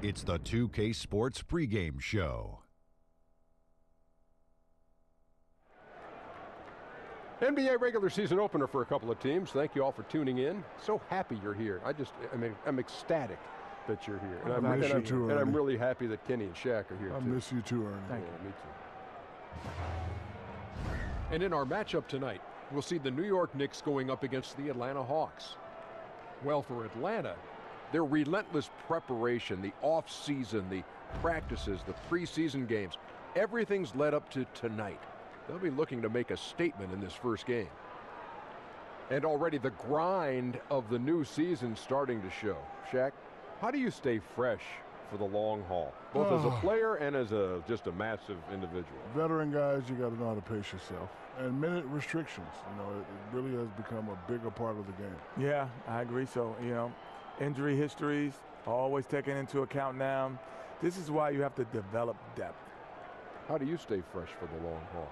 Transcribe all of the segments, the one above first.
It's the 2K Sports pregame show. NBA regular season opener for a couple of teams. Thank you all for tuning in. So happy you're here. I'm ecstatic that you're here. And I'm really happy that Kenny and Shaq are here, too. I miss you too, Ernie. Thank you. Me too. And in our matchup tonight, we'll see the New York Knicks going up against the Atlanta Hawks. Well, for Atlanta, their relentless preparation, the off-season, the practices, the preseason games, everything's led up to tonight. They'll be looking to make a statement in this first game. And already the grind of the new season starting to show. Shaq, how do you stay fresh for the long haul, both as a player and as just a massive individual? Veteran guys, you got to know how to pace yourself. And minute restrictions, it really has become a bigger part of the game. Yeah, I agree. So, injury histories always taken into account now. This is why you have to develop depth. How do you stay fresh for the long haul?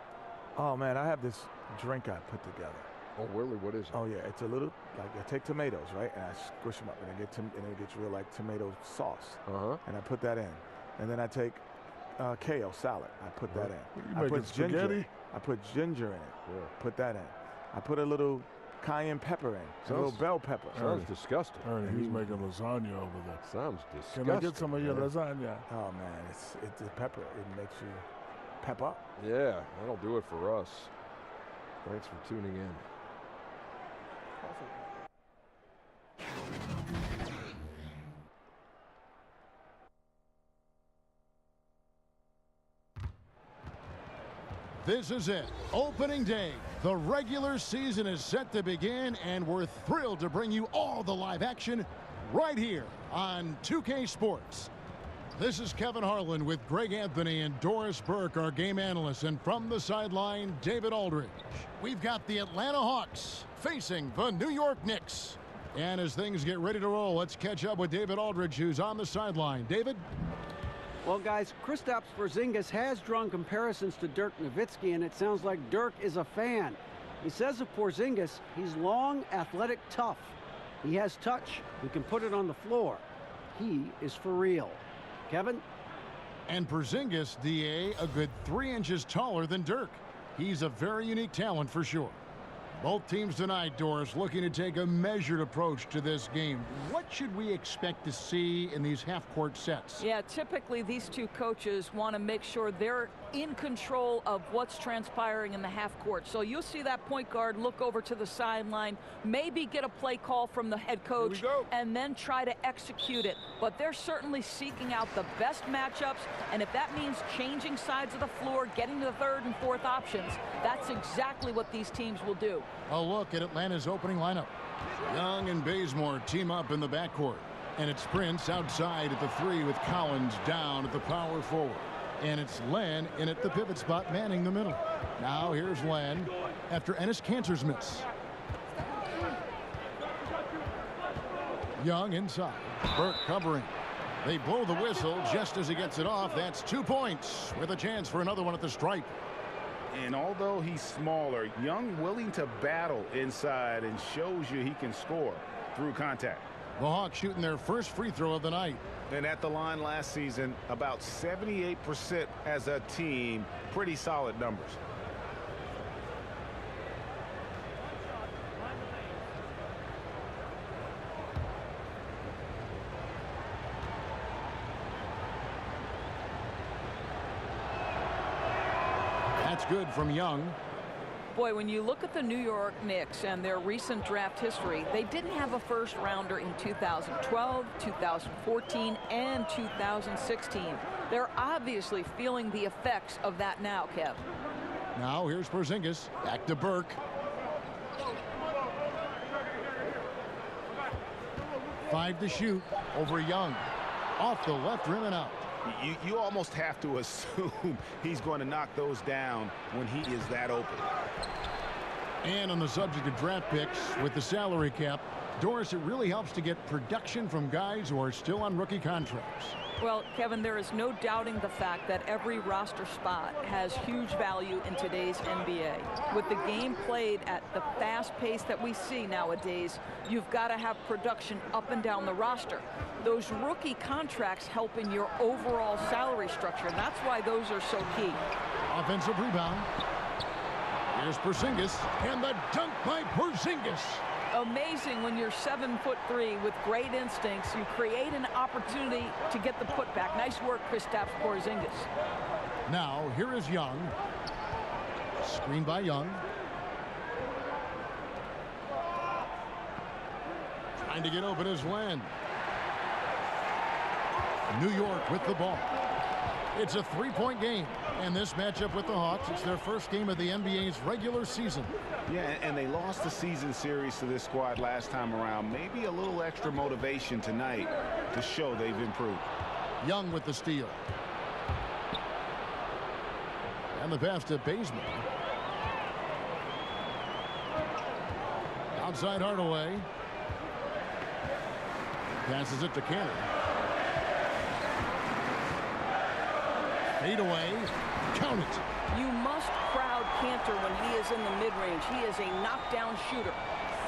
Oh, man, I have this drink I put together. Oh, really? What is it? Oh, yeah, it's a little, I take tomatoes, right, and I squish them up, and it gets real like tomato sauce. And I put that in. And then I take kale salad. I put that in. I put ginger. I put ginger in it. Yeah. Put that in. I put a little cayenne pepper in. A little bell pepper. Sounds disgusting. Ernie, he's making lasagna over there. Sounds disgusting. Can I get some of your lasagna? Oh, man, it's the pepper. It makes you pep up. Yeah, that'll do it for us. Thanks for tuning in. This is it, opening day. The regular season is set to begin, and we're thrilled to bring you all the live action right here on 2K Sports. This is Kevin Harlan with Greg Anthony and Doris Burke, our game analysts, and from the sideline, David Aldridge. We've got the Atlanta Hawks facing the New York Knicks. And as things get ready to roll, let's catch up with David Aldridge, who's on the sideline. David? Well, guys, Kristaps Porzingis has drawn comparisons to Dirk Nowitzki, and it sounds like Dirk is a fan. He says of Porzingis, he's long, athletic, tough. He has touch. He can put it on the floor. He is for real. Kevin? And Porzingis, DA, a good 3 inches taller than Dirk. He's a very unique talent for sure. Both teams tonight, Doris, looking to take a measured approach to this game. What should we expect to see in these half-court sets? Yeah, typically these two coaches want to make sure they're in control of what's transpiring in the half court. So you'll see that point guard look over to the sideline, maybe get a play call from the head coach, and then try to execute it. But they're certainly seeking out the best matchups, and if that means changing sides of the floor, getting to the third and fourth options, that's exactly what these teams will do. A look at Atlanta's opening lineup. Young and Bazemore team up in the backcourt. And it's Prince outside at the 3 with Collins down at the power forward. And it's Len in at the pivot spot, manning the middle. Now here's Len after Enes Kanter's miss. Young inside. Burke covering. They blow the whistle just as he gets it off. That's 2 points with a chance for another one at the stripe. And although he's smaller, Young willing to battle inside and shows you he can score through contact. The Hawks shooting their first free throw of the night. And at the line last season, about 78% as a team. Pretty solid numbers. That's good from Young. Boy, when you look at the New York Knicks and their recent draft history, they didn't have a first rounder in 2012, 2014, and 2016. They're obviously feeling the effects of that now, Kev. Now here's Porzingis. Back to Burke. 5 to shoot over Young. Off the left rim and out. You almost have to assume he's going to knock those down when he is that open. And on the subject of draft picks, with the salary cap, Doris, it really helps to get production from guys who are still on rookie contracts. Well, Kevin, there is no doubting the fact that every roster spot has huge value in today's NBA. With the game played at the fast pace that we see nowadays, you've got to have production up and down the roster. Those rookie contracts help in your overall salary structure, and that's why those are so key. Offensive rebound. Here's Porzingis, and the dunk by Porzingis. Amazing when you're 7'3" with great instincts. You create an opportunity to get the putback. Nice work, Kristaps Porzingis. Now, here is Young. Screen by Young. Trying to get open is Len. New York with the ball. It's a three-point game. And this matchup with the Hawks, it's their first game of the NBA's regular season. Yeah, and they lost the season series to this squad last time around. Maybe a little extra motivation tonight to show they've improved. Young with the steal. And the pass to Bazemore. Outside Hardaway. Passes it to Cannon. Fade away. Count it. You must crowd Cantor when he is in the mid-range. He is a knockdown shooter.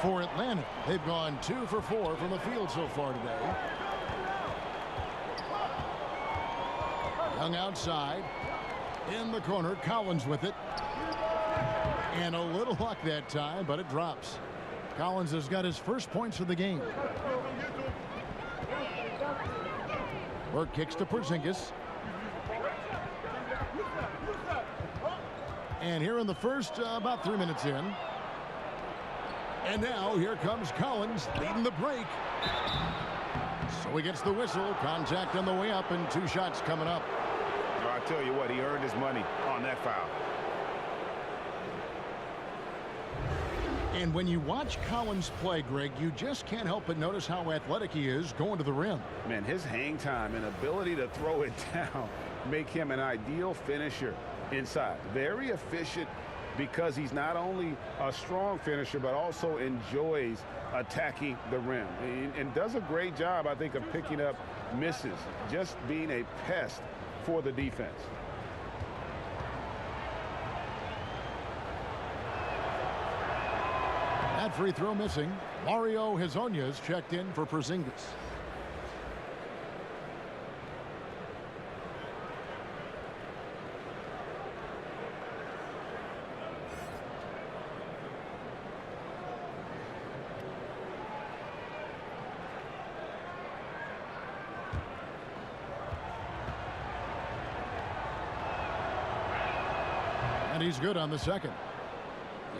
For Atlanta, they've gone 2 for 4 from the field so far today. Young outside. In the corner, Collins with it. And a little luck that time, but it drops. Collins has got his first points of the game. Work kicks to Porzingis. And here in the first, about 3 minutes in. And now here comes Collins leading the break. So he gets the whistle. Contact on the way up and 2 shots coming up. I tell you what, he earned his money on that foul. And when you watch Collins play, Greg, you just can't help but notice how athletic he is going to the rim. Man, his hang time and ability to throw it down make him an ideal finisher inside. Very efficient because he's not only a strong finisher but also enjoys attacking the rim and does a great job, I think, of picking up misses, just being a pest for the defense. That free throw missing. Mario Hezonja's checked in for Porzingis. And he's good on the second.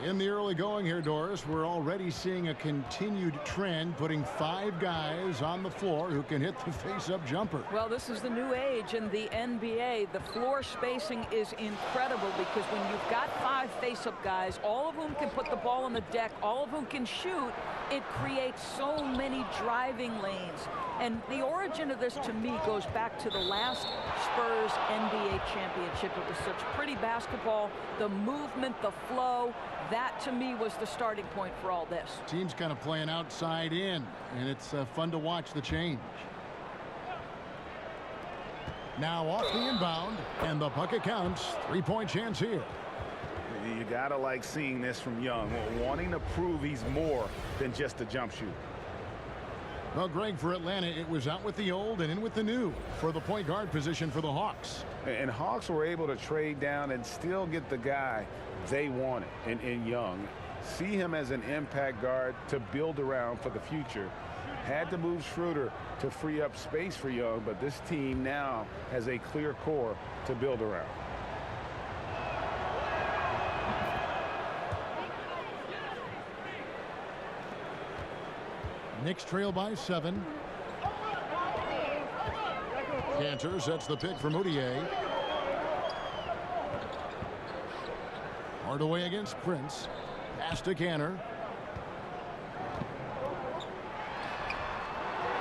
In the early going here, Doris, we're already seeing a continued trend, putting 5 guys on the floor who can hit the face-up jumper. Well, this is the new age in the NBA. The floor spacing is incredible because when you've got 5 face-up guys, all of whom can put the ball on the deck, all of whom can shoot, it creates so many driving lanes. And the origin of this, to me, goes back to the last Spurs NBA championship. It was such pretty basketball, the movement, the flow. That, to me, was the starting point for all this. Team's kind of playing outside in, and it's fun to watch the change. Now off the inbound, and the bucket counts. 3-point chance here. You gotta like seeing this from Young, wanting to prove he's more than just a jump shoot. Well, Greg, for Atlanta, it was out with the old and in with the new for the point guard position for the Hawks. And Hawks were able to trade down and still get the guy they wanted in Young. See him as an impact guard to build around for the future. Had to move Schroeder to free up space for Young, but this team now has a clear core to build around. Knicks trail by 7. Cantor sets the pick for Moutier. Hardaway against Prince. Pass to Cantor.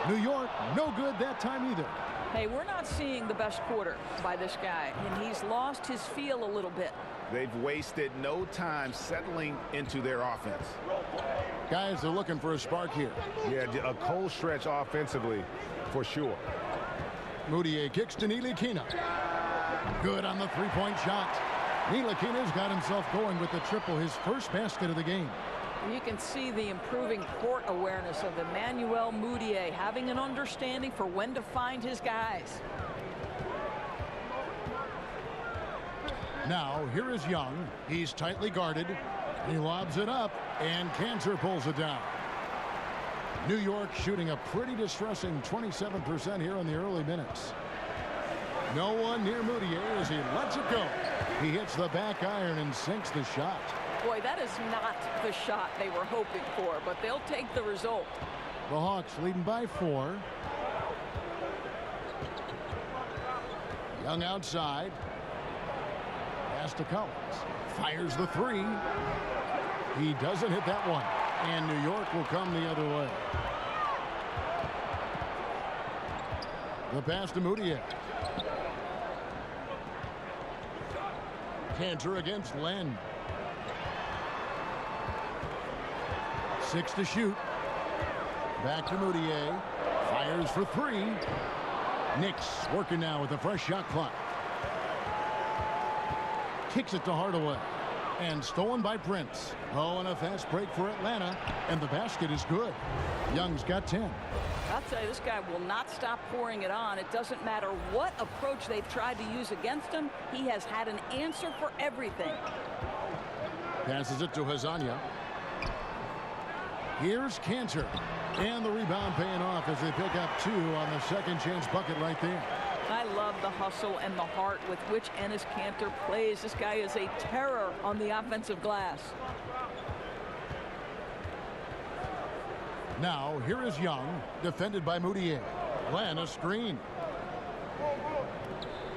New York, no good that time either. Hey, we're not seeing the best quarter by this guy, and he's lost his feel a little bit. They've wasted no time settling into their offense. Guys, they're looking for a spark here. Yeah, a cold stretch offensively for sure. Moutier kicks to Ntilikina. Good on the three-point shot. Ntilikina's got himself going with the triple, his first basket of the game. You can see the improving court awareness of Emmanuel Moutier, having an understanding for when to find his guys. Now, here is Young. He's tightly guarded. He lobs it up, and Cantor pulls it down. New York shooting a pretty distressing 27% here in the early minutes. No one near Moutier as he lets it go. He hits the back iron and sinks the shot. Boy, that is not the shot they were hoping for, but they'll take the result. The Hawks leading by 4. Young outside. Pass to Collins. Fires the 3. He doesn't hit that one. And New York will come the other way. The pass to Moutier. Cantor against Len. 6 to shoot. Back to Moutier. Fires for 3. Knicks working now with a fresh shot clock. Kicks it to Hardaway. And stolen by Prince. Oh, and a fast break for Atlanta. And the basket is good. Young's got 10. I'll tell you, this guy will not stop pouring it on. It doesn't matter what approach they've tried to use against him. He has had an answer for everything. Passes it to Hazanya. Here's Cantor. And the rebound paying off as they pick up 2 on the second chance bucket right there. I love the hustle and the heart with which Enes Kanter plays. This guy is a terror on the offensive glass. Now, here is Young, defended by Moutier. Len, a screen.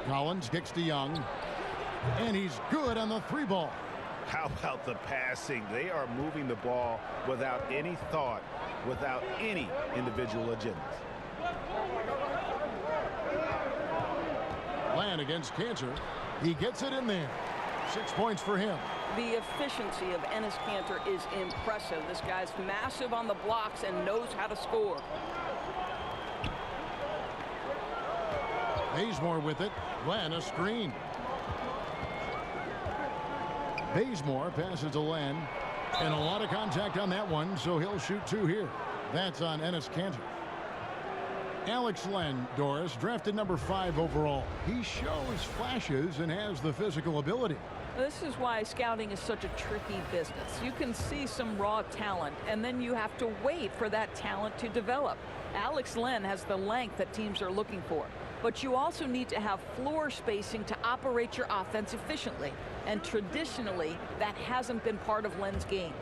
Collins kicks to Young. And he's good on the 3 ball. How about the passing? They are moving the ball without any thought, without any individual agendas. Len against Cantor. He gets it in there. 6 points for him. The efficiency of Enes Kanter is impressive. This guy's massive on the blocks and knows how to score. Bazemore with it. Len, a screen. Bazemore passes to Len. And a lot of contact on that one, so he'll shoot 2 here. That's on Enes Kanter. Alex Len, Doris, drafted number 5 overall. He shows flashes and has the physical ability. This is why scouting is such a tricky business. You can see some raw talent, and then you have to wait for that talent to develop. Alex Len has the length that teams are looking for. But you also need to have floor spacing to operate your offense efficiently. And traditionally, that hasn't been part of Len's game.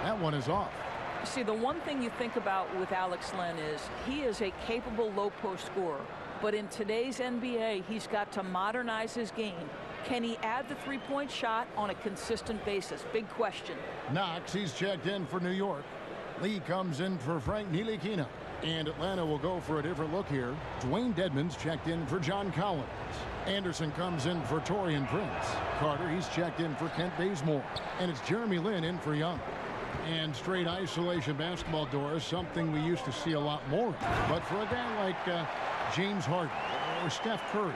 That one is off. See, the one thing you think about with Alex Len is he is a capable low-post scorer. But in today's NBA, he's got to modernize his game. Can he add the three-point shot on a consistent basis? Big question. Knox, he's checked in for New York. Lee comes in for Frank Ntilikina. And Atlanta will go for a different look here. Dwayne Dedmon's checked in for John Collins. Anderson comes in for Taurean Prince. Carter, he's checked in for Kent Bazemore. And it's Jeremy Lin in for Young. And straight isolation basketball, Doris, something we used to see a lot more. But for a guy like James Harden or Steph Curry,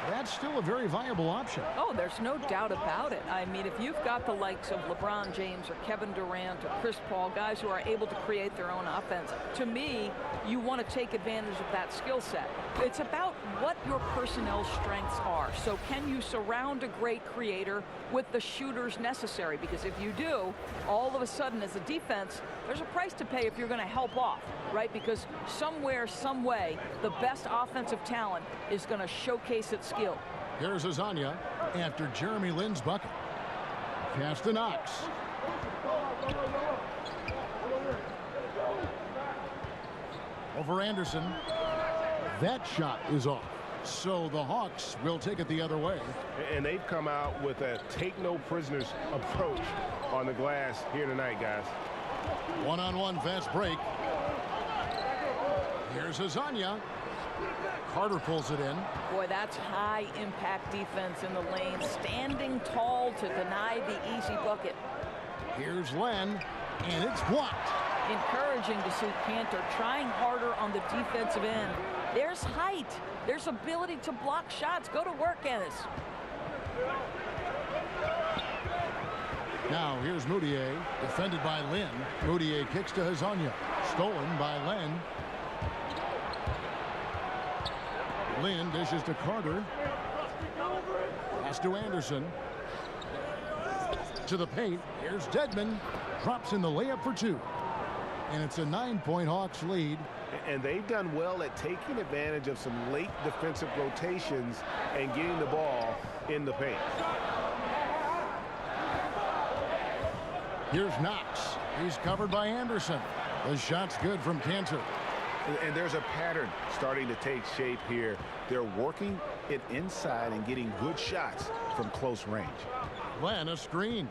that's still a very viable option. Oh, there's no doubt about it. I mean, if you've got the likes of LeBron James or Kevin Durant or Chris Paul, guys who are able to create their own offense, to me, you want to take advantage of that skill set. It's about what your personnel strengths are. So can you surround a great creator with the shooters necessary? Because if you do, all of a sudden as a defense, there's a price to pay if you're going to help off, right? Because somewhere, some way, the best offensive talent is going to showcase its skill. Here's Hazanya after Jeremy Lin's bucket. Pass to Knox. Over Anderson. That shot is off. So the Hawks will take it the other way. And they've come out with a take-no-prisoners approach on the glass here tonight, guys. One-on-one fast break. Here's Azania. Carter pulls it in. Boy, that's high-impact defense in the lane, standing tall to deny the easy bucket. Here's Len, and it's blocked. Encouraging to see Cantor trying harder on the defensive end. There's height. There's ability to block shots. Go to work, Ennis. Now here's Moutier, defended by Lynn. Moutier kicks to Hazanya. Stolen by Len. Lynn dishes to Carter. Pass to Anderson. To the paint. Here's Dedmon. Drops in the layup for two. And it's a 9-point Hawks lead. And they've done well at taking advantage of some late defensive rotations and getting the ball in the paint. Here's Knox. He's covered by Anderson. The shot's good from Cantor. And there's a pattern starting to take shape here. They're working it inside and getting good shots from close range. Len, a screen.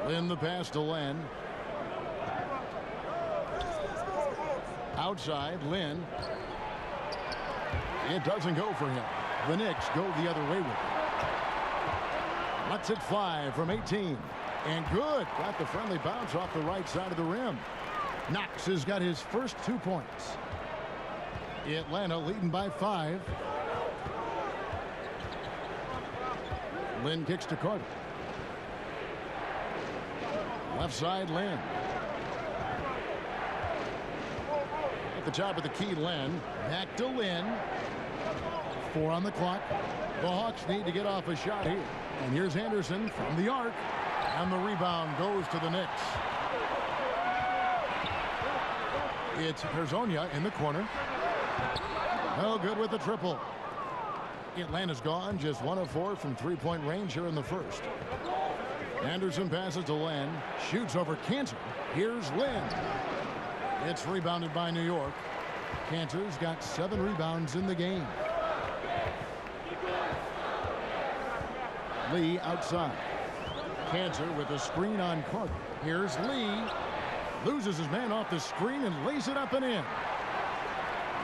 Lynn the pass to Len. Outside, Lynn. It doesn't go for him. The Knicks go the other way with it. Lets it fly from 18. And good. Got the friendly bounce off the right side of the rim. Knox has got his first 2 points. Atlanta leading by 5. Lynn kicks to Carter. Left side, Lynn. At the top of the key, Lynn. Back to Lynn. 4 on the clock. The Hawks need to get off a shot here. And here's Anderson from the arc. And the rebound goes to the Knicks. It's Herzonia in the corner. No good with the triple. Atlanta's gone just 1 of 4 from three-point range here in the first. Anderson passes to Len. Shoots over Cantor. Here's Lynn. It's rebounded by New York. Cantor's got 7 rebounds in the game. Lee outside. Cantor with a screen on Carter. Here's Lee. Loses his man off the screen and lays it up and in.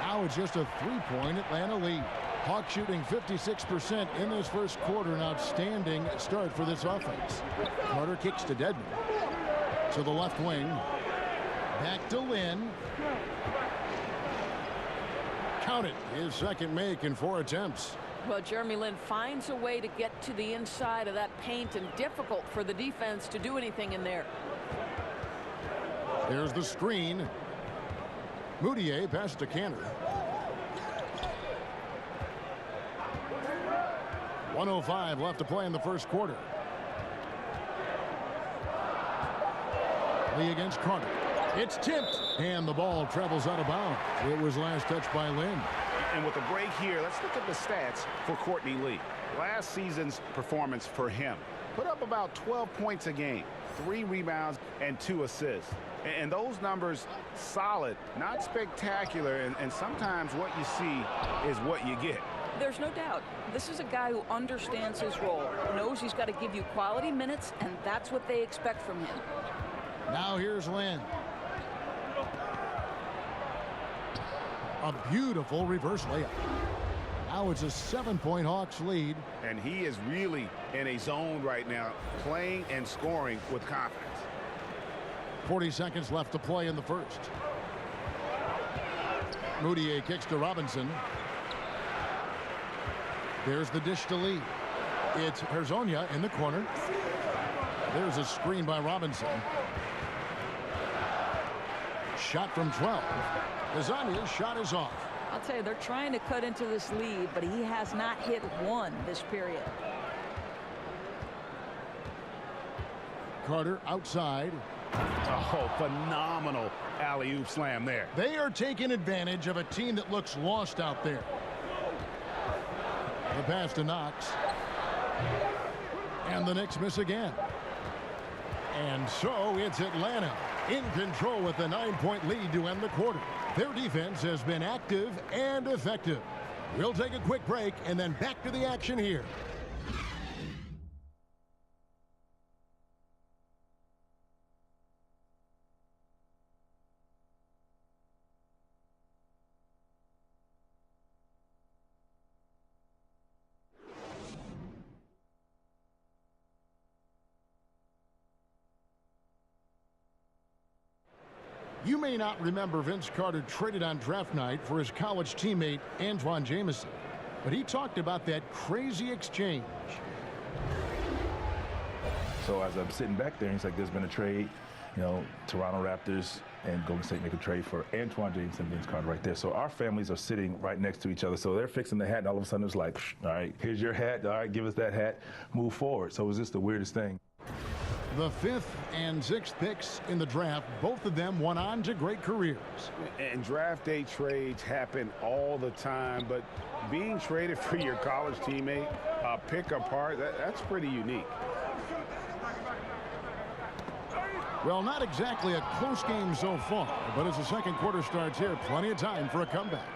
Now it's just a 3-point Atlanta lead. Hawks shooting 56% in this first quarter. An outstanding start for this offense. Carter kicks to Dedmon. To the left wing. Back to Lynn. Count it. His second make in 4 attempts. Well, Jeremy Lin finds a way to get to the inside of that paint, and difficult for the defense to do anything in there. There's the screen. Moutier passes to Cantor. 1:05 left to play in the first quarter. Lee against Carter. It's tipped, and the ball travels out of bounds. It was last touched by Lynn. And with a break here, let's look at the stats for Courtney Lee. Last season's performance for him. Put up about 12 points a game, 3 rebounds, and 2 assists. And those numbers, solid, not spectacular, and sometimes what you see is what you get. There's no doubt. This is a guy who understands his role, knows he's got to give you quality minutes, and that's what they expect from him. Now here's Lynn. A beautiful reverse layup. Now it's a 7-point Hawks lead. And he is really in a zone right now, playing and scoring with confidence. 40 seconds left to play in the first. Moutier kicks to Robinson. There's the dish to Lee. It's Herzonia in the corner. There's a screen by Robinson. Shot from 12. Hazania's shot is off. I'll tell you, they're trying to cut into this lead, but he has not hit one this period. Carter outside. Oh, phenomenal alley-oop slam there. They are taking advantage of a team that looks lost out there. The pass to Knox. And the Knicks miss again. And so it's Atlanta in control with the 9-point lead to end the quarter. Their defense has been active and effective. We'll take a quick break and then back to the action here. You may not remember Vince Carter traded on draft night for his college teammate Antoine Jameson, but he talked about that crazy exchange. So as I'm sitting back there, he's like, there's been a trade, you know, Toronto Raptors and Golden State make a trade for Antoine Jameson and Vince Carter right there. So our families are sitting right next to each other. So they're fixing the hat, and all of a sudden it's like, all right, here's your hat. All right, give us that hat. Move forward. So it was just the weirdest thing. The 5th and 6th picks in the draft, both of them went on to great careers. And draft day trades happen all the time, but being traded for your college teammate, pick apart, that's pretty unique. Well, not exactly a close game so far, but as the second quarter starts here, plenty of time for a comeback.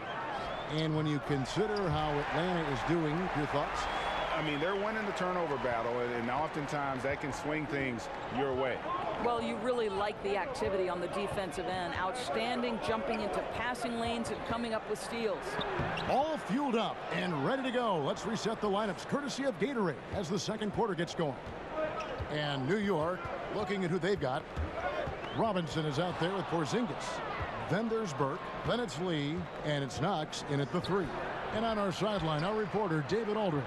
And when you consider how Atlanta is doing, your thoughts? I mean, they're winning the turnover battle, and oftentimes that can swing things your way. Well, you really like the activity on the defensive end. Outstanding, jumping into passing lanes and coming up with steals. All fueled up and ready to go. Let's reset the lineups, courtesy of Gatorade, as the second quarter gets going. And New York, looking at who they've got. Robinson is out there with Porzingis. Then there's Burke. Then it's Lee. And it's Knox in at the 3. And on our sideline, our reporter, David Aldridge.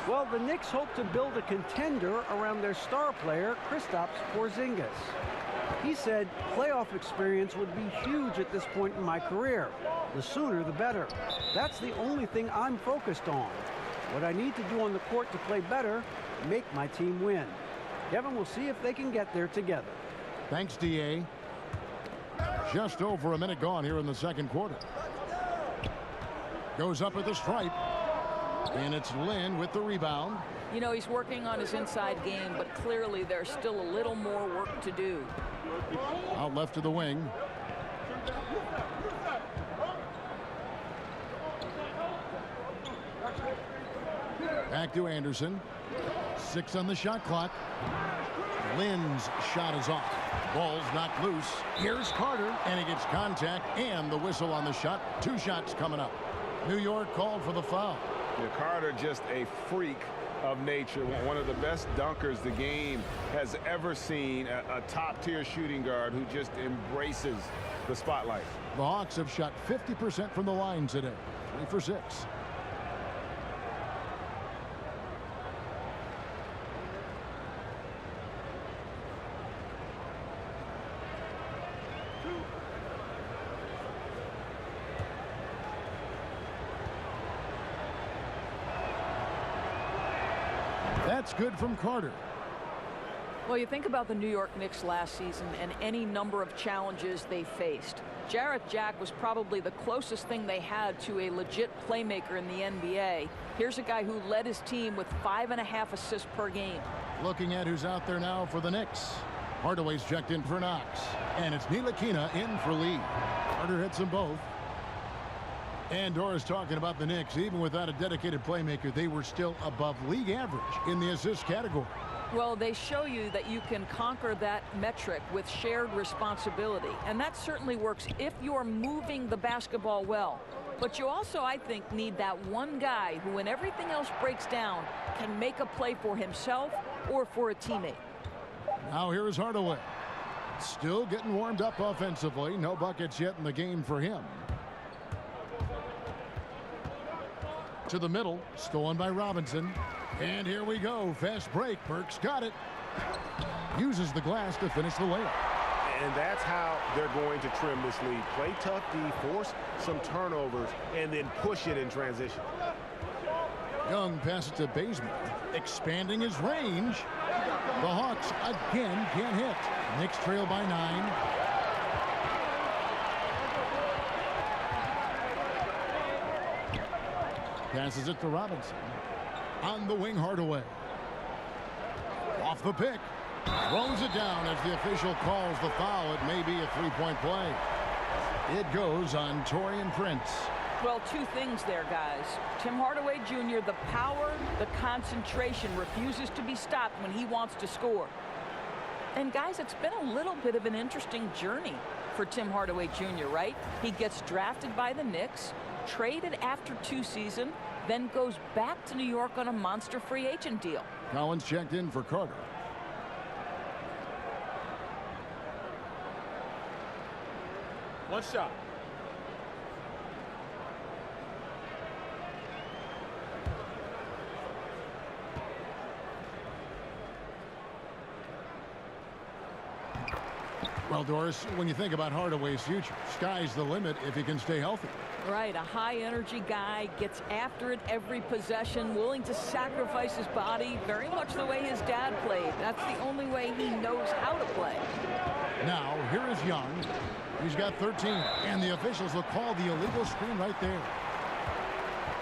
Well, the Knicks hope to build a contender around their star player, Kristaps Porzingis. He said playoff experience would be huge at this point in my career. The sooner, the better. That's the only thing I'm focused on. What I need to do on the court to play better, make my team win. Kevin, will see if they can get there together. Thanks, D.A. Just over a minute gone here in the second quarter. Goes up at the stripe. And it's Lynn with the rebound. You know, he's working on his inside game, but clearly there's still a little more work to do. Out left to the wing. Back to Anderson. 6 on the shot clock. Lynn's shot is off. Ball's knocked loose. Here's Carter, and he gets contact and the whistle on the shot. 2 shots coming up. New York called for the foul. Carter, just a freak of nature, one of the best dunkers the game has ever seen, a top-tier shooting guard who just embraces the spotlight. The Hawks have shot 50% from the line today, 3 for 6. That's good from Carter. Well, you think about the New York Knicks last season and any number of challenges they faced. Jarrett Jack was probably the closest thing they had to a legit playmaker in the NBA. Here's a guy who led his team with 5.5 assists per game. Looking at who's out there now for the Knicks. Hardaway's checked in for Knox. And it's Ntilikina in for Lee. Carter hits them both. And Dora's talking about the Knicks. Even without a dedicated playmaker, they were still above league average in the assist category. Well, they show you that you can conquer that metric with shared responsibility. And that certainly works if you're moving the basketball well. But you also, I think, need that one guy who, when everything else breaks down, can make a play for himself or for a teammate. Now here's Hardaway. Still getting warmed up offensively. No buckets yet in the game for him. To the middle, stolen by Robinson. And here we go. Fast break. Burke's got it. Uses the glass to finish the layup. And that's how they're going to trim this lead. Play tough D, force some turnovers, and then push it in transition. Young passes to Bazemore, expanding his range. The Hawks again can't hit. Knicks trail by 9. Passes it to Robinson. On the wing, Hardaway. Off the pick. Throws it down as the official calls the foul. It may be a 3-point play. It goes on Taurean Prince. Well, 2 things there, guys. Tim Hardaway Jr., the power, the concentration, refuses to be stopped when he wants to score. And, guys, it's been a little bit of an interesting journey for Tim Hardaway Jr., right? He gets drafted by the Knicks, traded after 2 seasons, then goes back to New York on a monster free agent deal. Collins checked in for Carter. One shot. Well, Doris, when you think about Hardaway's future, sky's the limit if he can stay healthy. Right, a high-energy guy, gets after it every possession, willing to sacrifice his body, very much the way his dad played. That's the only way he knows how to play. Now, here is Young. He's got 13, and the officials will call the illegal screen right there.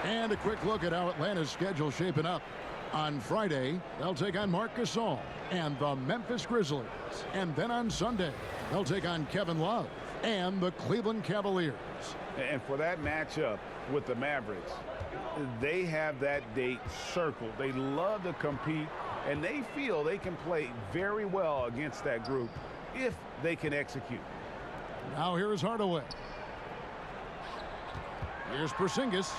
And a quick look at how Atlanta's schedule shaping up. On Friday, they'll take on Marc Gasol and the Memphis Grizzlies. And then on Sunday, they'll take on Kevin Love and the Cleveland Cavaliers. And for that matchup with the Mavericks, they have that date circled. They love to compete, and they feel they can play very well against that group if they can execute. Now here is Hardaway. Here's Porzingis.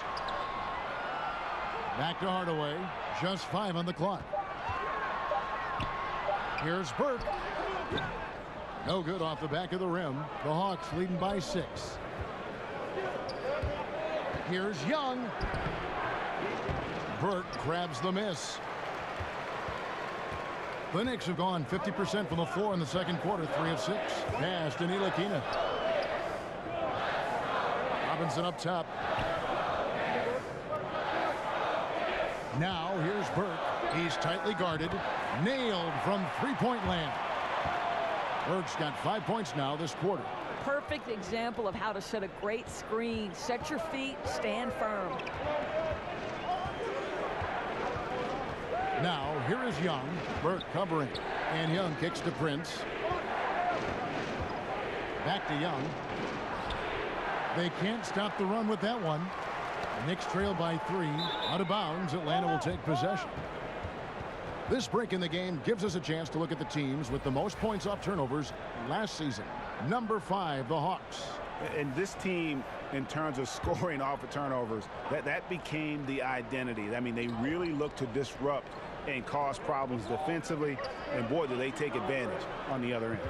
Back to Hardaway. Just 5 on the clock. Here's Burke. No good off the back of the rim. The Hawks leading by 6. Here's Young. Burke grabs the miss. The Knicks have gone 50% from the floor in the second quarter, 3 of 6. Pass to Ntilikina. Robinson up top. Now here's Burke. He's tightly guarded. Nailed from three-point land. Burke's got 5 points now this quarter. Perfect example of how to set a great screen. Set your feet, stand firm. Now here is Young. Burke covering. And Young kicks to Prince. Back to Young. They can't stop the run with that one. Knicks trail by 3. Out of bounds, Atlanta will take possession. This break in the game gives us a chance to look at the teams with the most points off turnovers last season. Number 5, the Hawks. And this team, in terms of scoring off of turnovers, that became the identity. I mean, they really look to disrupt and cause problems defensively, and boy, do they take advantage on the other end.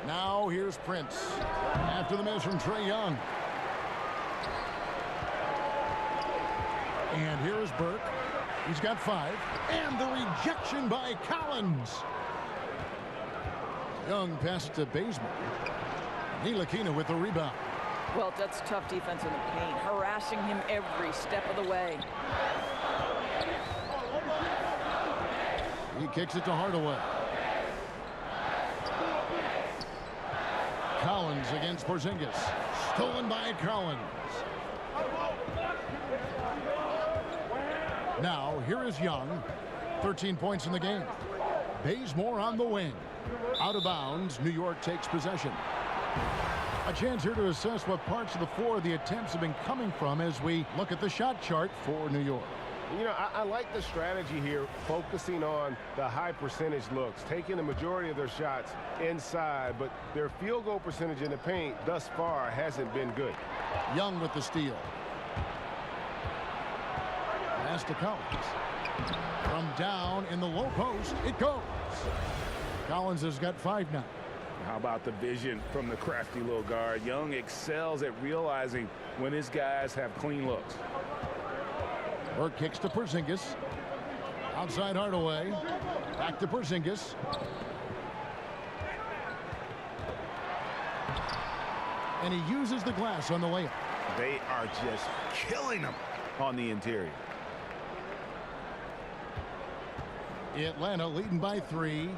Now here's Prince. After the miss from Trae Young. And here is Burke. He's got 5. And the rejection by Collins. Young passes to Bazemore. Ntilikina with the rebound. Well, that's tough defense in the paint, harassing him every step of the way. He kicks it to Hardaway. Collins against Porzingis. Stolen by Collins. Now, here is Young. 13 points in the game. Bazemore on the wing. Out of bounds, New York takes possession. A chance here to assess what parts of the floor the attempts have been coming from as we look at the shot chart for New York. You know, I like the strategy here, focusing on the high percentage looks, taking the majority of their shots inside, but their field goal percentage in the paint thus far hasn't been good. Young with the steal. Pass to Collins. From down in the low post, it goes. Collins has got 5 now. How about the vision from the crafty little guard? Young excels at realizing when his guys have clean looks. Burke kicks to Porzingis. Outside Hardaway. Back to Porzingis. And he uses the glass on the layup. They are just killing him on the interior. Atlanta leading by 3.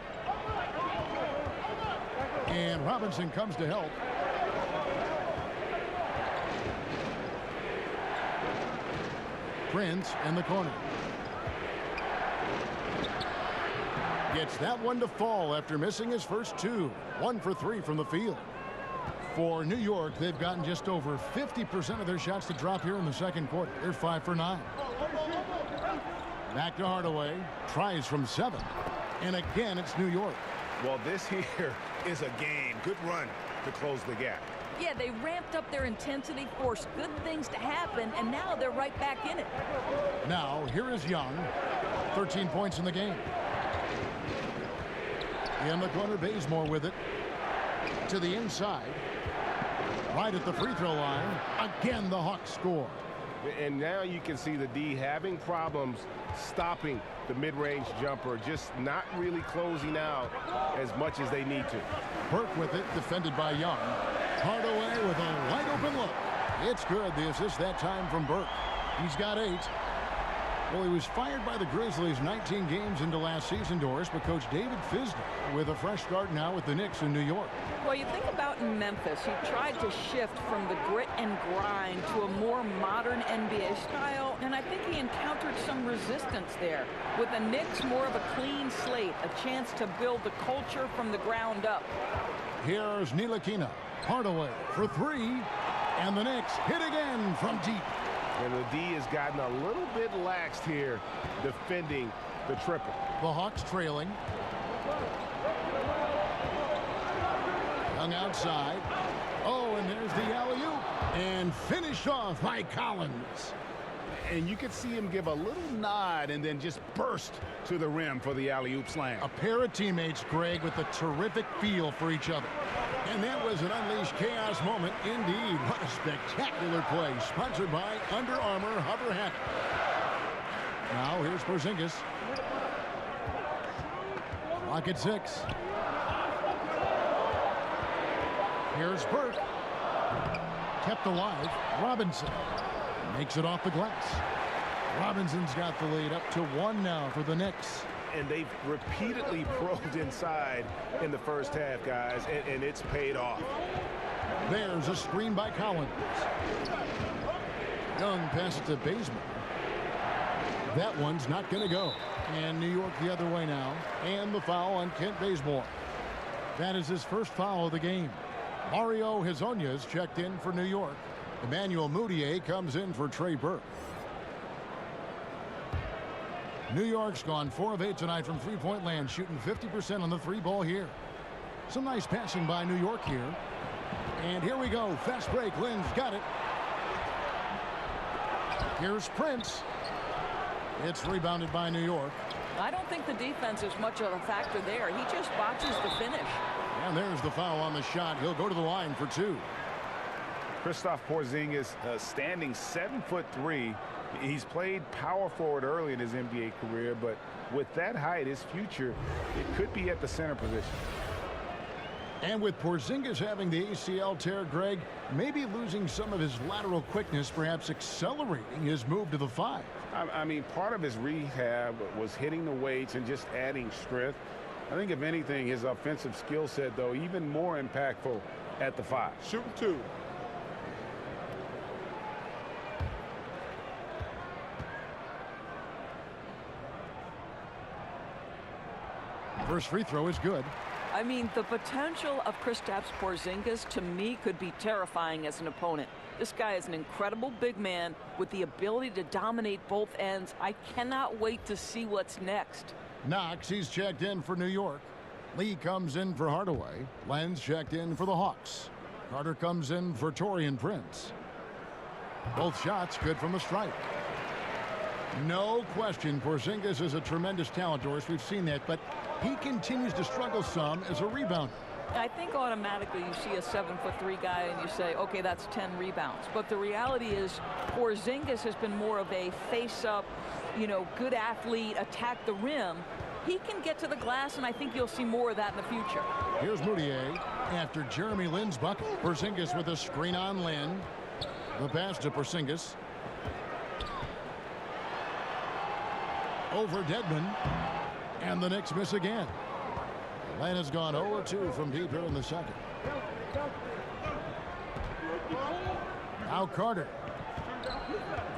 And Robinson comes to help. Prince in the corner. Gets that one to fall after missing his first 2. 1 for 3 from the field. For New York, they've gotten just over 50% of their shots to drop here in the second quarter. They're 5 for 9. Back to Hardaway. Tries from 7. And again, it's New York. Well, this here is a game. Good run to close the gap. Yeah, they ramped up their intensity, forced good things to happen, and now they're right back in it. Now, here is Young. 13 points in the game. In the corner, Bazemore with it. To the inside. right at the free throw line. Again, the Hawks score. And now you can see the D having problems stopping the mid-range jumper, just not really closing out as much as they need to. Burke with it, defended by Young. Hardaway with a wide open look. It's good. The assist that time from Burke. He's got 8. Well, he was fired by the Grizzlies 19 games into last season, Doris, but Coach David Fisdale with a fresh start now with the Knicks in New York. Well, you think about in Memphis, he tried to shift from the grit and grind to a more modern NBA style, and I think he encountered some resistance there. With the Knicks, more of a clean slate, a chance to build the culture from the ground up. Here's Ntilikina. Hardaway for 3, and the Knicks hit again from deep. And the D has gotten a little bit laxed here defending the triple. The Hawks trailing. Young outside. Oh, and there's the alley-oop. And finished off by Collins. And you could see him give a little nod and then just burst to the rim for the alley-oop slam. A pair of teammates, Greg, with a terrific feel for each other. And that was an unleashed chaos moment indeed. What a spectacular play. Sponsored by Under Armour Hover Hat. Now here's Porzingis. Clock at 6. Here's Burke. Kept alive. Robinson makes it off the glass. Robinson's got the lead up to 1 now for the Knicks. And they've repeatedly probed inside in the first half, guys, and it's paid off. There's a screen by Collins. Young passes to Bazemore. That one's not going to go. And New York the other way now. And the foul on Kent Bazemore. That is his first foul of the game. Mario Hezonja's checked in for New York. Emmanuel Mudiay comes in for Trey Burke. New York's gone 4 of 8 tonight from three-point land, shooting 50% on the 3-ball here. Some nice passing by New York here. And here we go. Fast break. Lynn's got it. Here's Prince. It's rebounded by New York. I don't think the defense is much of a factor there. He just botches the finish. And there's the foul on the shot. He'll go to the line for 2. Kristaps Porzingis, standing 7'3". He's played power forward early in his NBA career, but with that height, his future, it could be at the center position. And with Porzingis having the ACL tear, Greg, maybe losing some of his lateral quickness, perhaps accelerating his move to the 5. I mean, part of his rehab was hitting the weights and just adding strength. I think, if anything, his offensive skill set, though, even more impactful at the 5. Shooting 2. First free throw is good. I mean, the potential of Kristaps Porzingis, to me, could be terrifying as an opponent. This guy is an incredible big man with the ability to dominate both ends. I cannot wait to see what's next. Knox, he's checked in for New York. Lee comes in for Hardaway. Lenz checked in for the Hawks. Carter comes in for Taurean Prince. Both shots good from the stripe. No question, Porzingis is a tremendous talent, Doris. We've seen that, but he continues to struggle some as a rebounder. I think automatically you see a 7'3" guy and you say, okay, that's 10 rebounds. But the reality is Porzingis has been more of a face-up, good athlete, attack the rim. He can get to the glass, and I think you'll see more of that in the future. Here's Mudiay after Jeremy Lin's bucket. Porzingis with a screen on Lin. The pass to Porzingis. Over Dedmon. And the Knicks miss again. Atlanta's gone 0-2 from deep here in the second. Now Carter.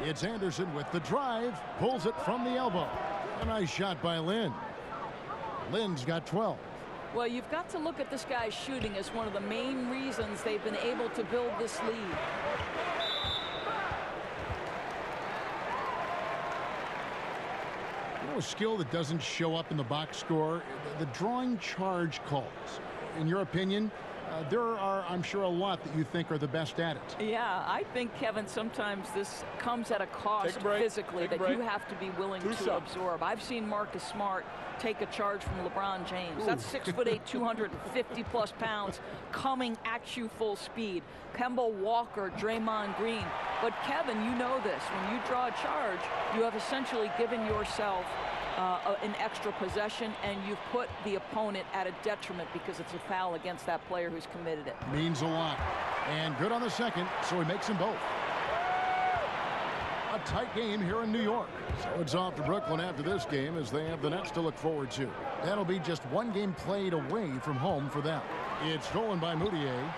It's Anderson with the drive. Pulls it from the elbow. A nice shot by Lin. Lin's got 12. Well, you've got to look at this guy's shooting as one of the main reasons they've been able to build this lead. A skill that doesn't show up in the box score, the drawing charge calls. In your opinion, There are, I'm sure, a lot that you think are the best at it. Yeah, I think, Kevin, sometimes this comes at a cost physically that you have to be willing to absorb. I've seen Marcus Smart take a charge from LeBron James. That's 6'8", 250-plus pounds coming at you full speed. Kemba Walker, Draymond Green. But, Kevin, you know this. When you draw a charge, you have essentially given yourself an extra possession, and you've put the opponent at a detriment because it's a foul against that player who's committed it. Means a lot. And good on the second, so he makes them both. A tight game here in New York. So it's off to Brooklyn after this game as they have the Nets to look forward to. That'll be just one game played away from home for them. It's stolen by Moutier.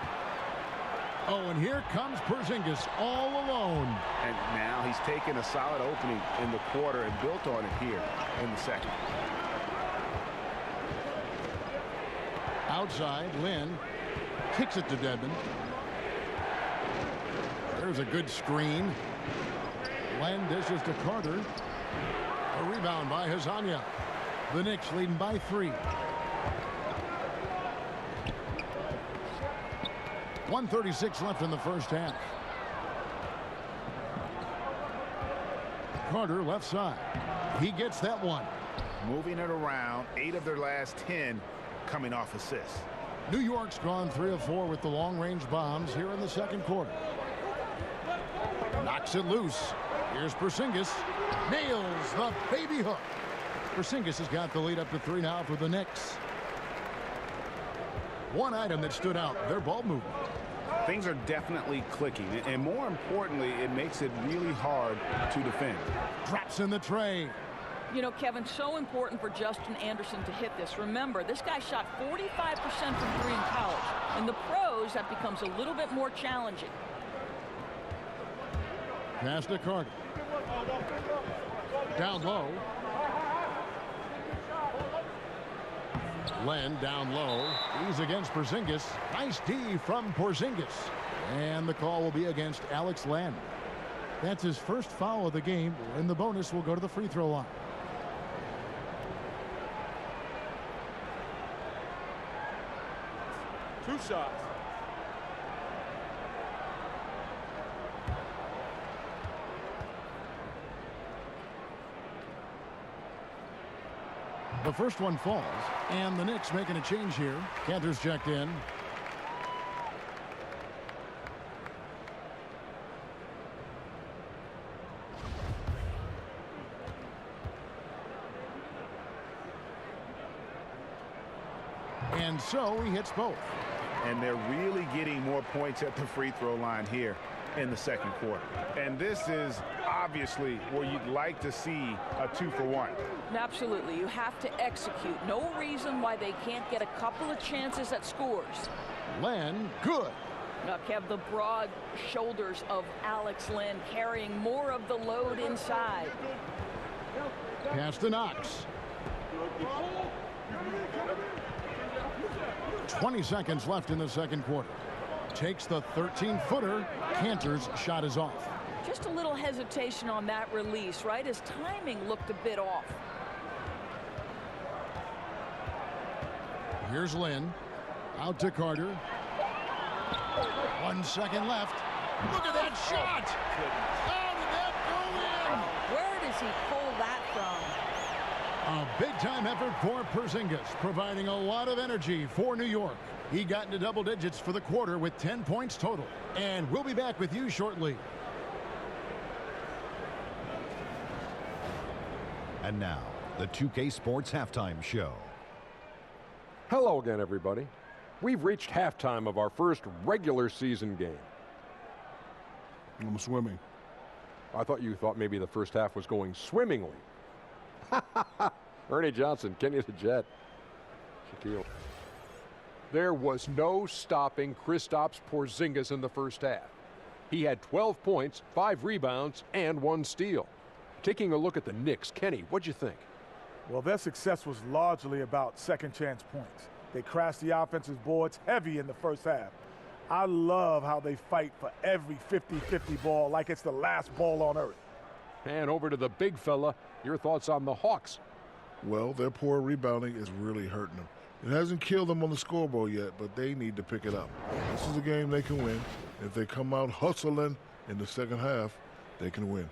Oh, and here comes Porzingis all alone. And now he's taken a solid opening in the quarter and built on it here in the second. Outside, Lynn kicks it to Dedmon. There's a good screen. Len dishes to Carter. A rebound by Hazanya. The Knicks leading by 3. 1:36 left in the first half. Carter left side. He gets that one. Moving it around. 8 of their last 10 coming off assists. New York's gone 3 of 4 with the long-range bombs here in the second quarter. Knocks it loose. Here's Porzingis. Nails the baby hook. Porzingis has got the lead up to 3 now for the Knicks. One item that stood out, their ball movement. Things are definitely clicking, and more importantly, it makes it really hard to defend. Drops in the tray. You know, Kevin, so important for Justin Anderson to hit this. Remember, this guy shot 45% from 3 in college. In the pros, that becomes a little bit more challenging. Pass to Carter. Down low. Len down low. He's against Porzingis. Nice D from Porzingis. And the call will be against Alex Len. That's his first foul of the game, and the bonus will go to the free throw line. Two shots. The first one falls, and the Knicks making a change here. Cantor's checked in. And so he hits both. And they're really getting more points at the free throw line here in the second quarter. And this is obviously where you'd like to see a 2-for-1. Absolutely. You have to execute. No reason why they can't get a couple of chances at scores. Len, good. Now, Kev, the broad shoulders of Alex Len carrying more of the load inside. Pass to Knox. 20 seconds left in the second quarter. Takes the 13-footer. Cantor's shot is off. Just a little hesitation on that release, right? His timing looked a bit off. Here's Lynn. Out to Carter. 1 second left. Look at that shot! How did that go in? Where does he pull that from? A big-time effort for Porzingis, providing a lot of energy for New York. He got into double digits for the quarter with 10 points total. And we'll be back with you shortly. And now, the 2K Sports Halftime Show. Hello again, everybody. We've reached halftime of our first regular season game. I'm swimming. I thought you thought maybe the first half was going swimmingly. Ernie Johnson, Kenny the Jet. Shaquille. There was no stopping Kristaps Porzingis in the first half. He had 12 points, 5 rebounds, and 1 steal. Taking a look at the Knicks, Kenny, what'd you think? Well, their success was largely about second chance points. They crashed the offensive boards heavy in the first half. I love how they fight for every 50-50 ball like it's the last ball on earth. And over to the big fella, your thoughts on the Hawks? Well, their poor rebounding is really hurting them. It hasn't killed them on the scoreboard yet, but they need to pick it up. This is a game they can win. If they come out hustling in the second half, they can win.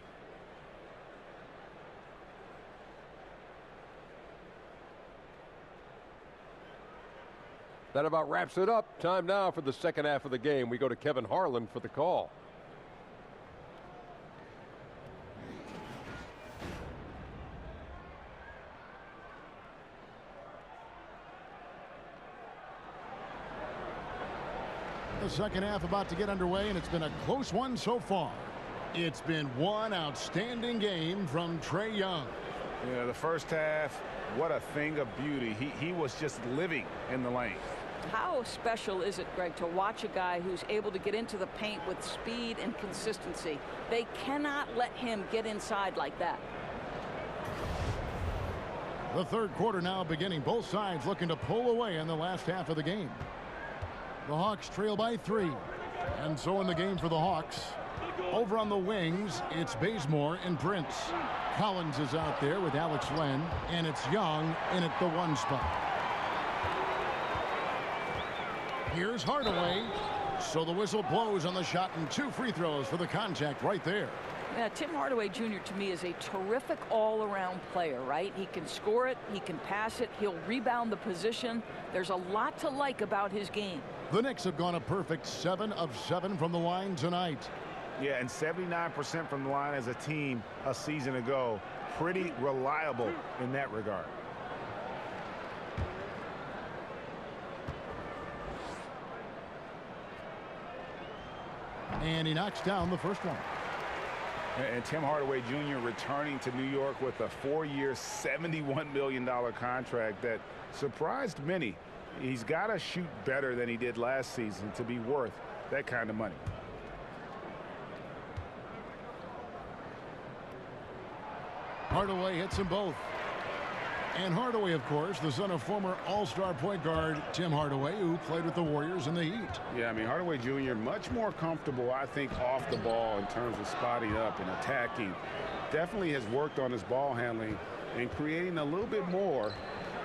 That about wraps it up. Time now for the second half of the game. We go to Kevin Harlan for the call. The second half about to get underway, and it's been a close one so far. It's been one outstanding game from Trae Young. Yeah, the first half, what a thing of beauty. He was just living in the lane. How special is it, Greg, to watch a guy who's able to get into the paint with speed and consistency? They cannot let him get inside like that. The third quarter now beginning. Both sides looking to pull away in the last half of the game. The Hawks trail by 3. And so in the game for the Hawks, over on the wings, it's Bazemore and Prince. Collins is out there with Alex Len, and it's Young in at the 1 spot. Here's Hardaway. So the whistle blows on the shot, and 2 free throws for the contact right there. Yeah, Tim Hardaway Jr. to me is a terrific all-around player, right? He can score it, he can pass it, he'll rebound the position. There's a lot to like about his game. The Knicks have gone a perfect 7 of 7 from the line tonight. Yeah, and 79% from the line as a team a season ago. Pretty reliable in that regard. And he knocks down the first one. And Tim Hardaway Jr. returning to New York with a 4-year, $71 million contract that surprised many. He's got to shoot better than he did last season to be worth that kind of money. Hardaway hits them both. And Hardaway, of course, the son of former all-star point guard Tim Hardaway, who played with the Warriors in the Heat. Yeah, I mean, Hardaway Jr. much more comfortable, I think, off the ball in terms of spotting up and attacking. Definitely has worked on his ball handling and creating a little bit more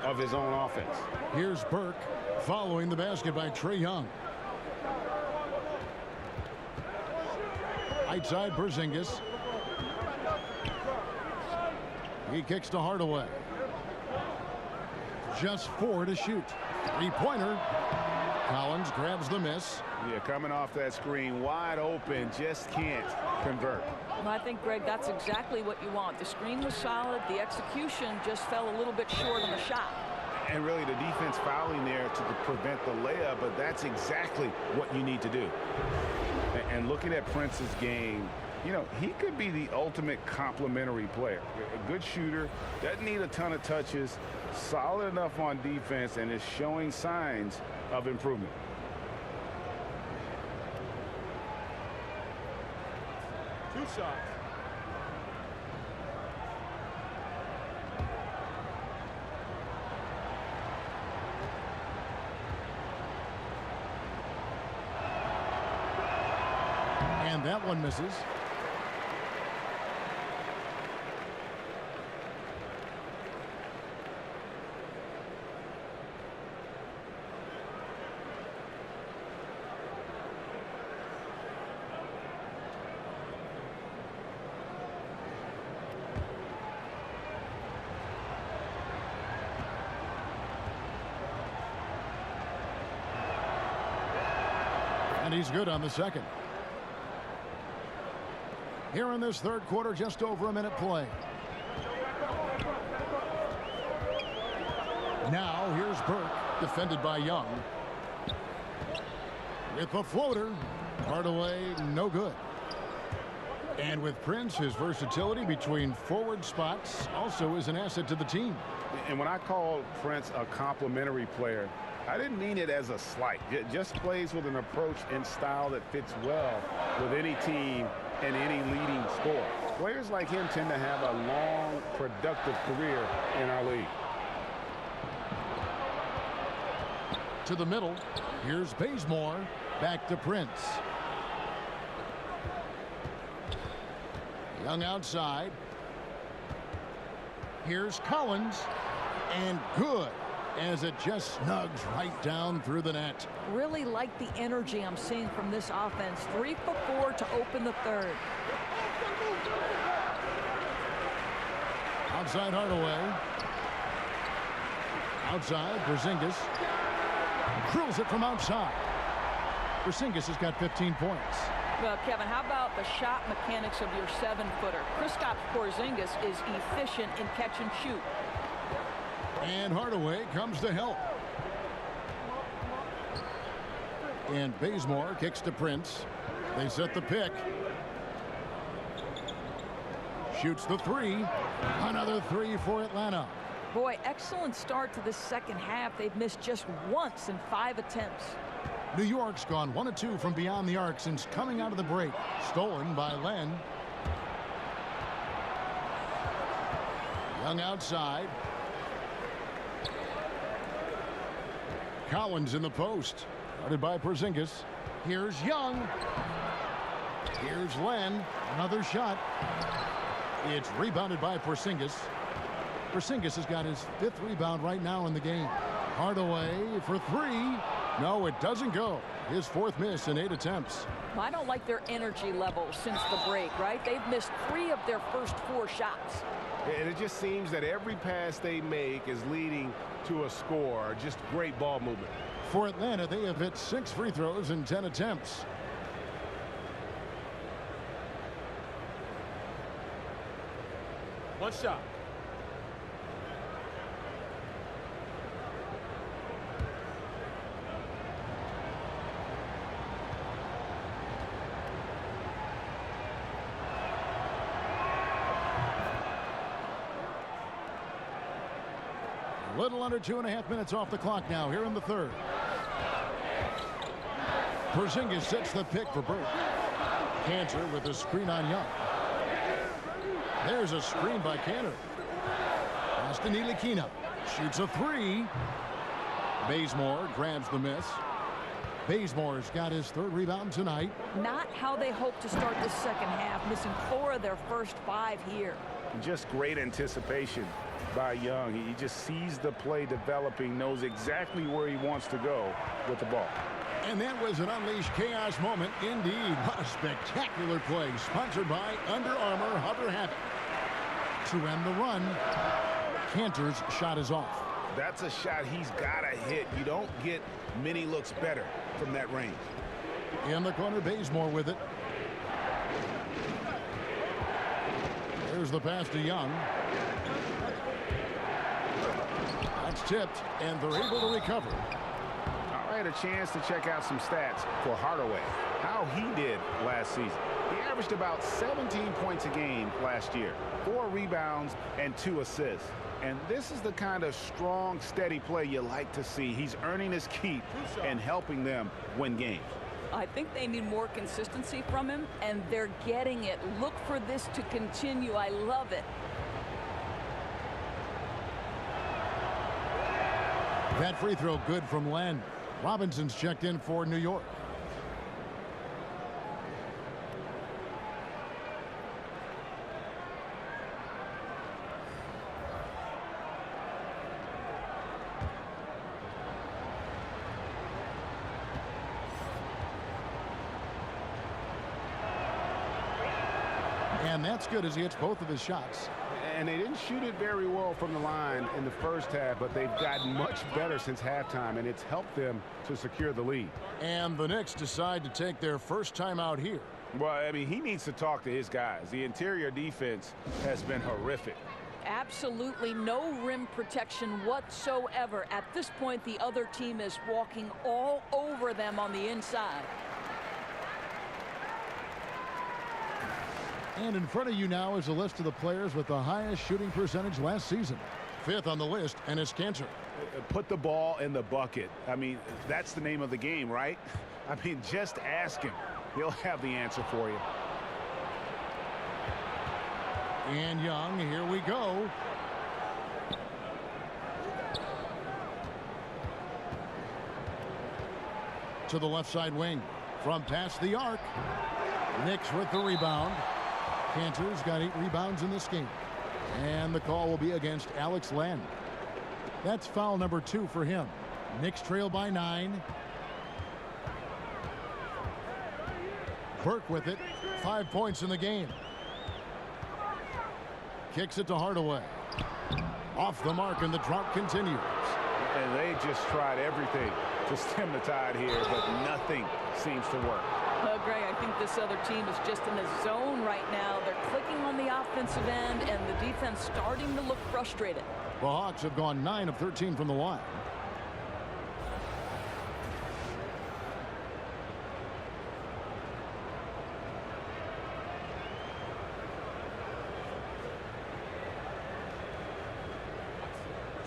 of his own offense. Here's Burke following the basket by Trae Young. Right side, Porzingis. He kicks to Hardaway. Just 4 to shoot. 3-pointer. Collins grabs the miss. Yeah, coming off that screen, wide open, just can't convert. Well, I think, Greg, that's exactly what you want. The screen was solid. The execution just fell a little bit short on the shot. And really the defense fouling there to prevent the layup, but that's exactly what you need to do. And looking at Prince's game, you know, he could be the ultimate complementary player. A good shooter, doesn't need a ton of touches, solid enough on defense, and is showing signs of improvement. Two shots. And that one misses. And he's good on the second. Here in this third quarter, just over a minute play. Now here's Burke, defended by Young. With the floater, Hardaway no good. And with Prince, his versatility between forward spots also is an asset to the team. And when I call Prince a complimentary player, I didn't mean it as a slight. Just plays with an approach and style that fits well with any team and any leading scorer. Players like him tend to have a long, productive career in our league. To the middle, here's Bazemore, back to Prince. Young outside. Here's Collins, and good. as it just snugs right down through the net. Really like the energy I'm seeing from this offense. 3 for 4 to open the third. Outside Hardaway. Outside, Porzingis. Drills it from outside. Porzingis has got 15 points. Well, Kevin, how about the shot mechanics of your 7-footer? Kristaps Porzingis is efficient in catch and shoot. And Hardaway comes to help. And Bazemore kicks to Prince. They set the pick. Shoots the 3. Another 3 for Atlanta. Boy, excellent start to the second half. They've missed just once in 5 attempts. New York's gone 1 of 2 from beyond the arc since coming out of the break. Stolen by Len. Young outside. Collins in the post. Guarded by Porzingis. Here's Young. Here's Len. Another shot. It's rebounded by Porzingis. Porzingis has got his 5th rebound right now in the game. Hardaway for 3. No, it doesn't go. His 4th miss in 8 attempts. I don't like their energy level since the break, right? They've missed 3 of their first 4 shots. And it just seems that every pass they make is leading to a score. Just great ball movement. For Atlanta, they have hit 6 free throws in 10 attempts. One shot. Little under 2.5 minutes off the clock now here in the third. Porzingis sets the pick for Burke. Cantor with a screen on Young. There's a screen by Cantor. Pass to Ntilikina. Shoots a 3. Bazemore grabs the miss. Bazemore's got his 3rd rebound tonight. Not how they hope to start the second half, missing 4 of their first 5 here. Just great anticipation by Young. He just sees the play developing, knows exactly where he wants to go with the ball. And that was an unleashed chaos moment indeed. What a spectacular play, sponsored by Under Armour Hover Havoc. To end the run, Cantor's shot is off. That's a shot he's got to hit. You don't get many looks better from that range. In the corner, Bazemore with it. There's the pass to Young. That's tipped, and they're able to recover. All right, a chance to check out some stats for Hardaway. How he did last season. He averaged about 17 points a game last year, 4 rebounds and 2 assists. And this is the kind of strong, steady play you like to see. He's earning his keep and helping them win games. I think they need more consistency from him, and they're getting it. Look for this to continue. I love it. That free throw good from Len. Robinson's checked in for New York. And that's good as he hits both of his shots. And they didn't shoot it very well from the line in the first half, but they've gotten much better since halftime, and it's helped them to secure the lead. And the Knicks decide to take their first time out here. Well, I mean, he needs to talk to his guys. The interior defense has been horrific. Absolutely no rim protection whatsoever. At this point, the other team is walking all over them on the inside. And in front of you now is a list of the players with the highest shooting percentage last season. 5th on the list, and it's Cantor. Put the ball in the bucket. I mean, that's the name of the game, right? I mean, just ask him. He'll have the answer for you. And Young, here we go. To the left side wing. From past the arc. Knicks with the rebound. Cantor's got 8 rebounds in this game. And the call will be against Alex Len. That's foul number 2 for him. Knicks trail by 9. Burke with it. 5 points in the game. Kicks it to Hardaway. Off the mark, and the drought continues. And they just tried everything to stem the tide here, but nothing seems to work. Well, Greg, I think this other team is just in a zone right now. They're clicking on the offensive end, and the defense starting to look frustrated. The Hawks have gone 9 of 13 from the line.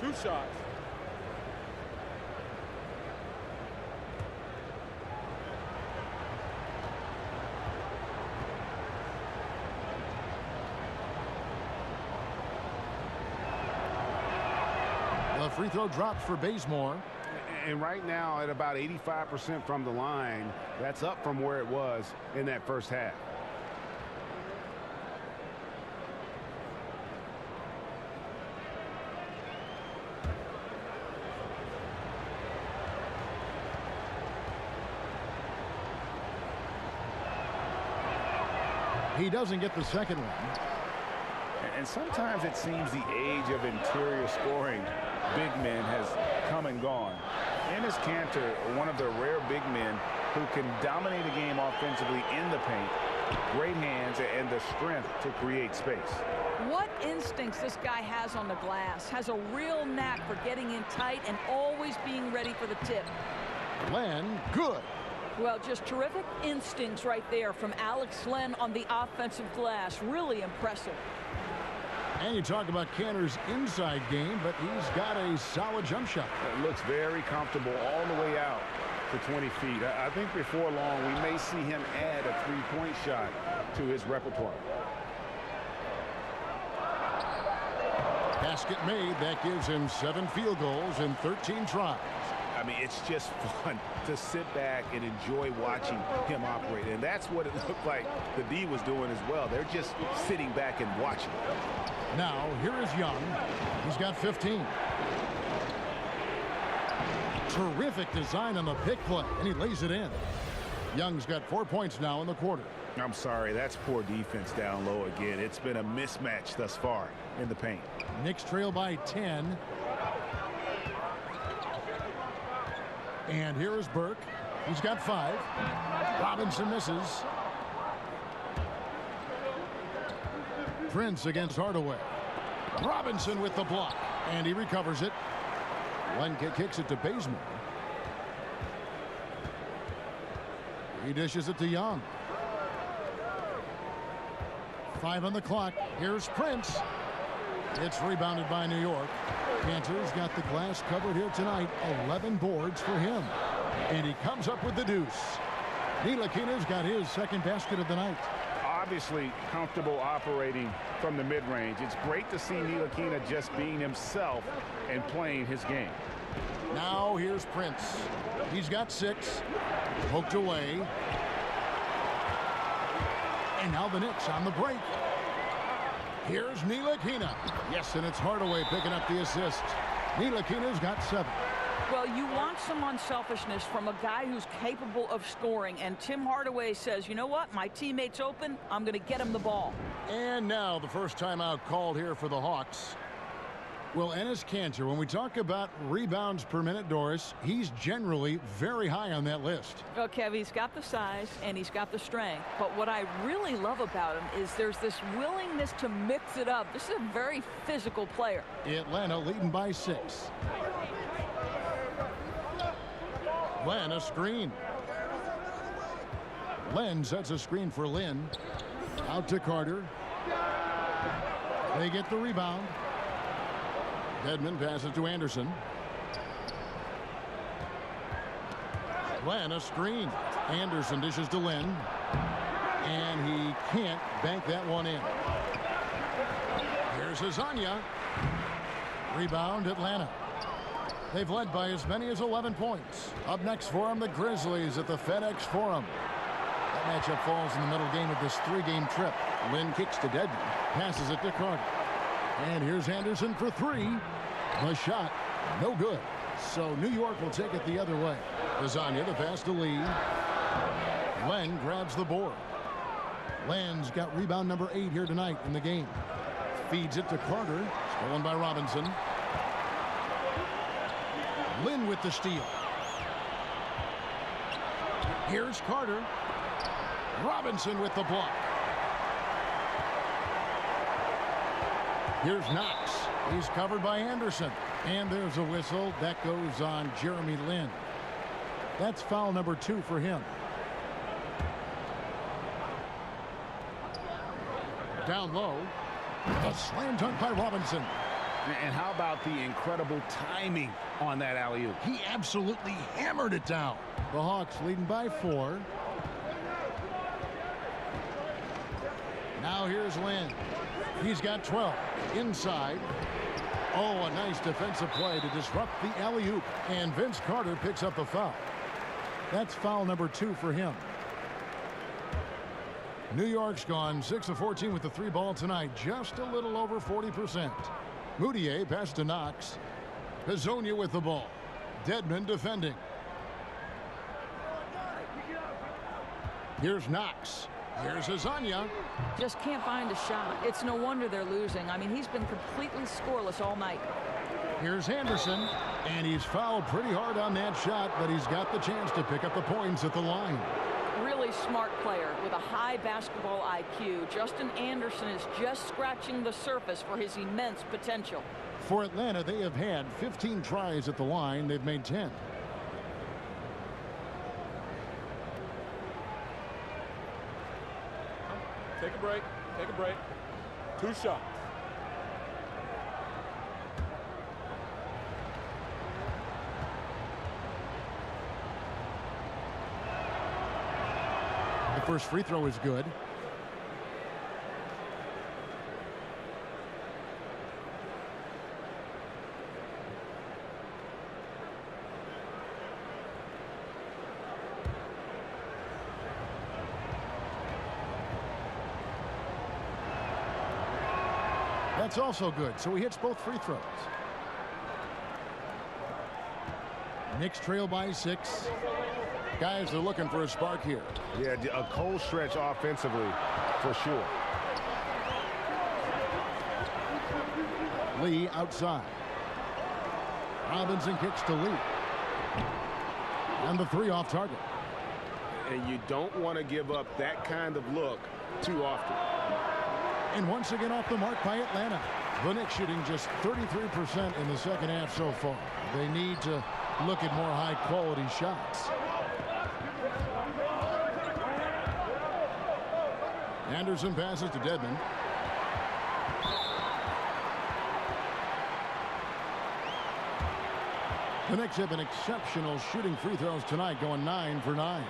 Two shots. The free throw drops for Bazemore. And right now at about 85% from the line, that's up from where it was in that first half. He doesn't get the second one. And sometimes it seems the age of interior scoring big men has come and gone. Enes Kanter, one of the rare big men who can dominate a game offensively in the paint, great hands and the strength to create space. What instincts this guy has on the glass. Has a real knack for getting in tight and always being ready for the tip. Len, good. Well, just terrific instincts right there from Alex Len on the offensive glass. Really impressive. And you talk about Kanter's inside game, but he's got a solid jump shot. It looks very comfortable all the way out to 20 feet. I think before long we may see him add a three-point shot to his repertoire. Basket made. That gives him 7 field goals in 13 tries. I mean, it's just fun to sit back and enjoy watching him operate. And that's what it looked like the D was doing as well. They're just sitting back and watching. Now, here is Young. He's got 15. Terrific design on the pick play, and he lays it in. Young's got 4 points now in the quarter. I'm sorry, that's poor defense down low again. It's been a mismatch thus far in the paint. Knicks trail by 10. And here is Burke. He's got 5. Robinson misses. Prince against Hardaway. Robinson with the block. And he recovers it. Lenke kicks it to Bazemore. He dishes it to Young. 5 on the clock. Here's Prince. It's rebounded by New York. Kanter's got the glass covered here tonight. 11 boards for him. And he comes up with the deuce. Ntilikina's got his second basket of the night. Obviously comfortable operating from the mid-range. It's great to see Ntilikina just being himself and playing his game. Now here's Prince. He's got 6. Poked away. And now the Knicks on the break. Here's Ntilikina. Yes, and it's Hardaway picking up the assist. Ntilikina's got 7. Well, you want some unselfishness from a guy who's capable of scoring. And Tim Hardaway says, you know what? My teammate's open. I'm going to get him the ball. And now the first timeout called here for the Hawks. Well, Enes Kanter, when we talk about rebounds per minute, Doris, he's generally very high on that list. Well, Kev, he's got the size and he's got the strength. But what I really love about him is there's this willingness to mix it up. This is a very physical player. Atlanta leading by 6. Len, a screen. Len sets a screen for Lynn. Out to Carter. They get the rebound. Dedmon passes to Anderson. Len, a screen. Anderson dishes to Lynn. And he can't bank that one in. Here's Azania. Rebound, Atlanta. They've led by as many as 11 points. Up next for them, the Grizzlies at the FedEx Forum. That matchup falls in the middle game of this 3-game trip. Lynn kicks to Dedmon. Passes it to Carter. And here's Anderson for 3. The shot No good. So New York will take it the other way. Lasagna, the pass to Lee. Len grabs the board. Len's got rebound number 8 here tonight in the game. Feeds it to Carter. Stolen by Robinson. Lynn with the steal. Here's Carter. Robinson with the block. Here's Knox. He's covered by Anderson. And there's a whistle. That goes on Jeremy Lin. That's foul number 2 for him. Down low. A slam dunk by Robinson. And how about the incredible timing on that alley-oop? He absolutely hammered it down. The Hawks leading by 4. Now here's Lin. He's got 12. Inside. Oh, a nice defensive play to disrupt the alley-oop. And Vince Carter picks up the foul. That's foul number 2 for him. New York's gone 6 of 14 with the 3 ball tonight. Just a little over 40%. Moutier pass to Knox. Hezonja with the ball. Dedmon defending. Here's Knox. Here's Hezonja. Just can't find a shot. It's no wonder they're losing. I mean, he's been completely scoreless all night. Here's Anderson. And he's fouled pretty hard on that shot, but he's got the chance to pick up the points at the line. Really smart player with a high basketball IQ. Justin Anderson is just scratching the surface for his immense potential. For Atlanta, they have had 15 tries at the line. They've made 10. Take a break. Take a break. 2 shots. The first free throw is good. That's also good. So he hits both free throws. Knicks trail by 6. Guys are looking for a spark here. Yeah, a cold stretch offensively, for sure. Lee outside. Robinson kicks to Lee. And the 3 off target. And you don't want to give up that kind of look too often. And once again off the mark by Atlanta. The Knicks shooting just 33% in the second half so far. They need to look at more high-quality shots. Anderson passes to Dedmon. The Knicks have been exceptional shooting free throws tonight, going 9 for 9.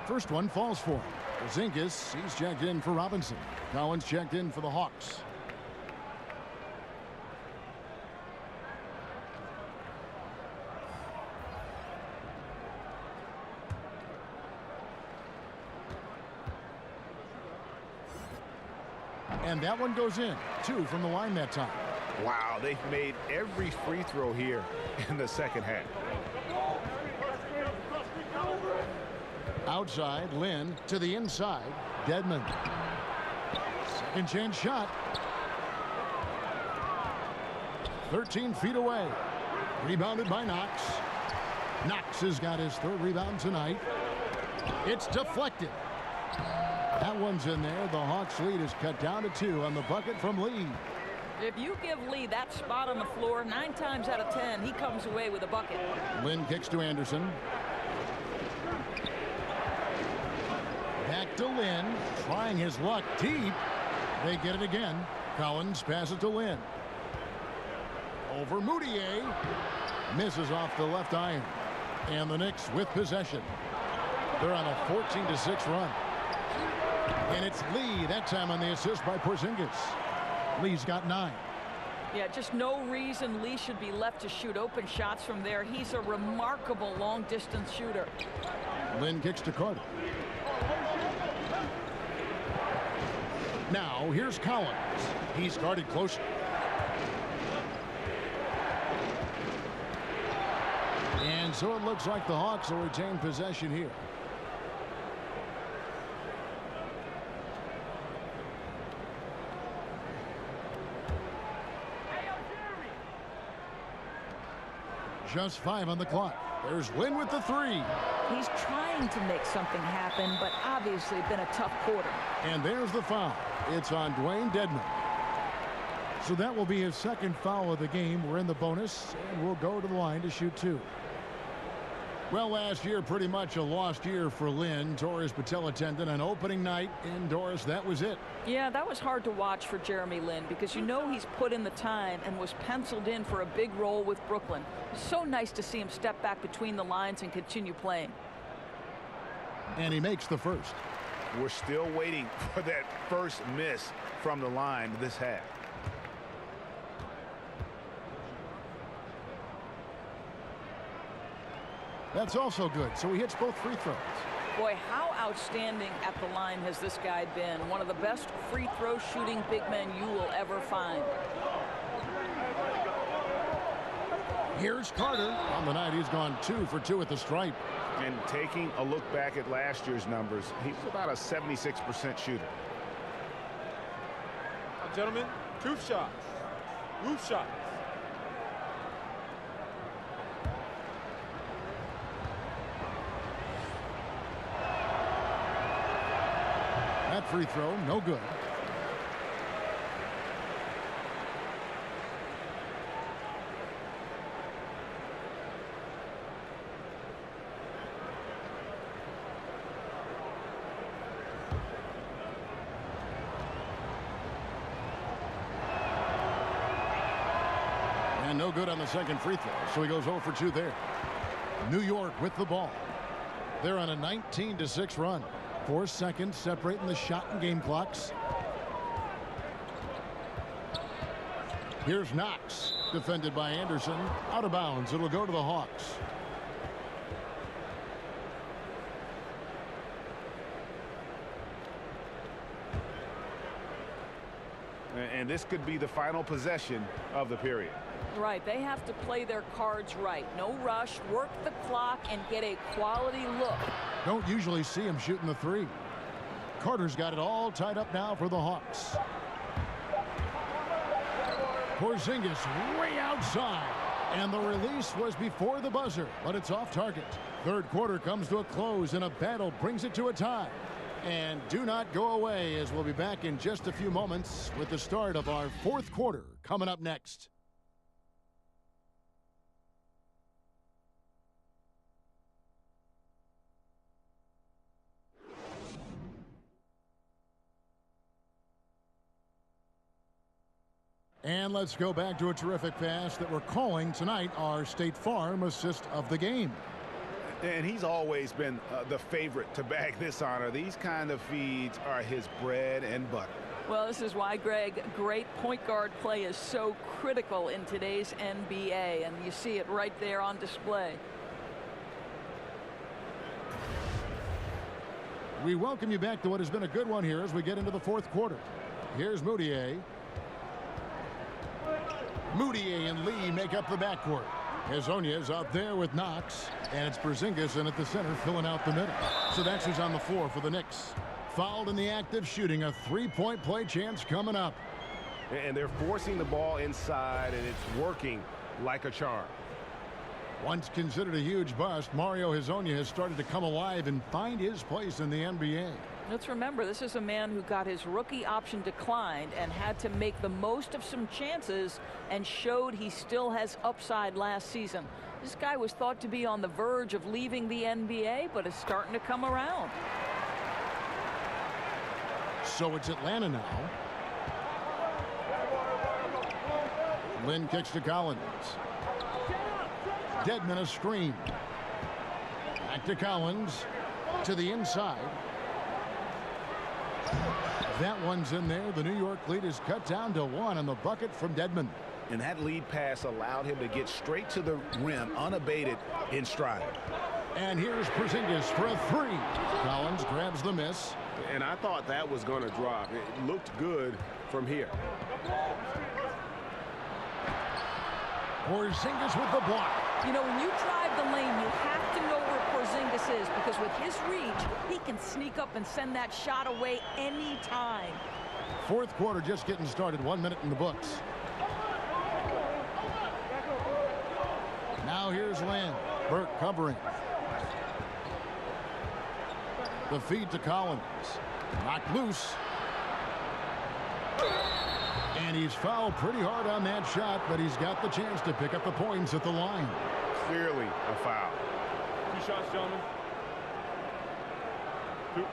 First one falls for him. Porzingis, he's checked in for Robinson. Collins checked in for the Hawks. And that one goes in. 2 from the line that time. Wow, they've made every free throw here in the second half. Outside, Lin to the inside. Dedmon. Second chance shot. 13 feet away. Rebounded by Knox. Knox has got his 3rd rebound tonight. It's deflected. That one's in there. The Hawks lead is cut down to 2 on the bucket from Lee. If you give Lee that spot on the floor, 9 times out of 10, he comes away with a bucket. Lin kicks to Anderson. Back to Lin, trying his luck deep. They get it again. Collins passes to Lin. Over Moutier. Misses off the left iron. And the Knicks with possession. They're on a 14-6 run. And it's Lee, that time on the assist by Porzingis. Lee's got 9. Yeah, just no reason Lee should be left to shoot open shots from there. He's a remarkable long-distance shooter. Lynn kicks to Carter. Now, here's Collins. He's guarded closely. And so it looks like the Hawks will retain possession here. Just 5 on the clock. There's Lynn with the 3. He's trying to make something happen, but obviously been a tough quarter. And there's the foul. It's on Dwayne Dedmon. So that will be his second foul of the game. We're in the bonus, and we'll go to the line to shoot 2. Well, last year, pretty much a lost year for Lynn. Tore his patella tendon on opening night indoors. That was it. Yeah, that was hard to watch for Jeremy Lin because you know he's put in the time and was penciled in for a big role with Brooklyn. So nice to see him step back between the lines and continue playing. And he makes the first. We're still waiting for that first miss from the line this half. That's also good. So he hits both free throws. Boy, how outstanding at the line has this guy been. One of the best free throw shooting big men you will ever find. Here's Carter. On the night, he's gone 2 for 2 at the stripe. And taking a look back at last year's numbers, he's about a 76% shooter. Now, gentlemen, 2 shots. Roof shots. That free throw, no good. And no good on the second free throw, so he goes 0 for 2 there. New York with the ball. They're on a 19-6 run. 4 seconds separating the shot and game clocks. Here's Knox, defended by Anderson. Out of bounds. It'll go to the Hawks. And this could be the final possession of the period. Right, they have to play their cards right. No rush, work the clock, and get a quality look. Don't usually see him shooting the 3. Carter's got it all tied up now for the Hawks. Porzingis way outside. And the release was before the buzzer, but it's off target. Third quarter comes to a close, and a battle brings it to a tie. And do not go away, as we'll be back in just a few moments with the start of our fourth quarter coming up next. And let's go back to a terrific pass that we're calling tonight our State Farm assist of the game. And he's always been the favorite to bag this honor. These kind of feeds are his bread and butter. Well, this is why, Greg, great point guard play is so critical in today's NBA, and you see it right there on display. We welcome you back to what has been a good one here as we get into the fourth quarter. Here's Moutier. Moutier and Lee make up the backcourt. Hezonja's out there with Knox, and it's Porzingis in at the center filling out the middle. So that's who's on the floor for the Knicks. Fouled in the act of shooting, a three-point play chance coming up. And they're forcing the ball inside, and it's working like a charm. Once considered a huge bust, Mario Hezonja has started to come alive and find his place in the NBA. Let's remember, this is a man who got his rookie option declined and had to make the most of some chances and showed he still has upside last season. This guy was thought to be on the verge of leaving the NBA, but is starting to come around. So it's Atlanta now. Lynn kicks to Collins. Dedmon a screen. Back to Collins. To the inside. That one's in there. The New York lead is cut down to 1 on the bucket from Dedmon. and that lead pass allowed him to get straight to the rim unabated in stride. And here's Porzingis for a three. Collins grabs the miss. And I thought that was going to drop. It looked good from here. Porzingis with the block. You know, when you drive the lane, you have to know where Porzingis is, because with his reach, he can sneak up and send that shot away anytime. Fourth quarter just getting started. 1 minute in the books. Now here's Land. Burke covering. The feed to Collins. Knocked loose. And he's fouled pretty hard on that shot, but he's got the chance to pick up the points at the line. Clearly a foul. 2 shots, gentlemen. 2.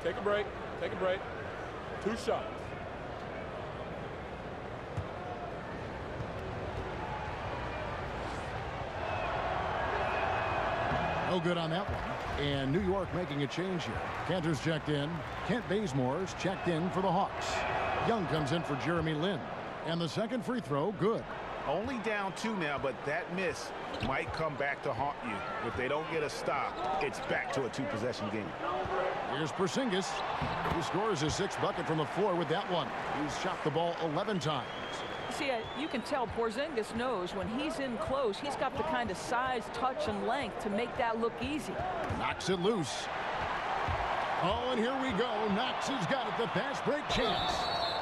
Take a break. Take a break. 2 shots. No good on that one. And New York making a change here. Cantor's checked in. Kent Bazemore's checked in for the Hawks. Young comes in for Jeremy Lin. And the second free throw, good. Only down 2 now, but that miss might come back to haunt you. If they don't get a stop, it's back to a 2-possession game. Here's Porzingis. He scores his 6th bucket from the floor with that one. He's shot the ball 11 times. See, you can tell Porzingis knows when he's in close, he's got the kind of size, touch, and length to make that look easy. Knocks it loose. Oh, and here we go. Knox has got it. The fast break chance.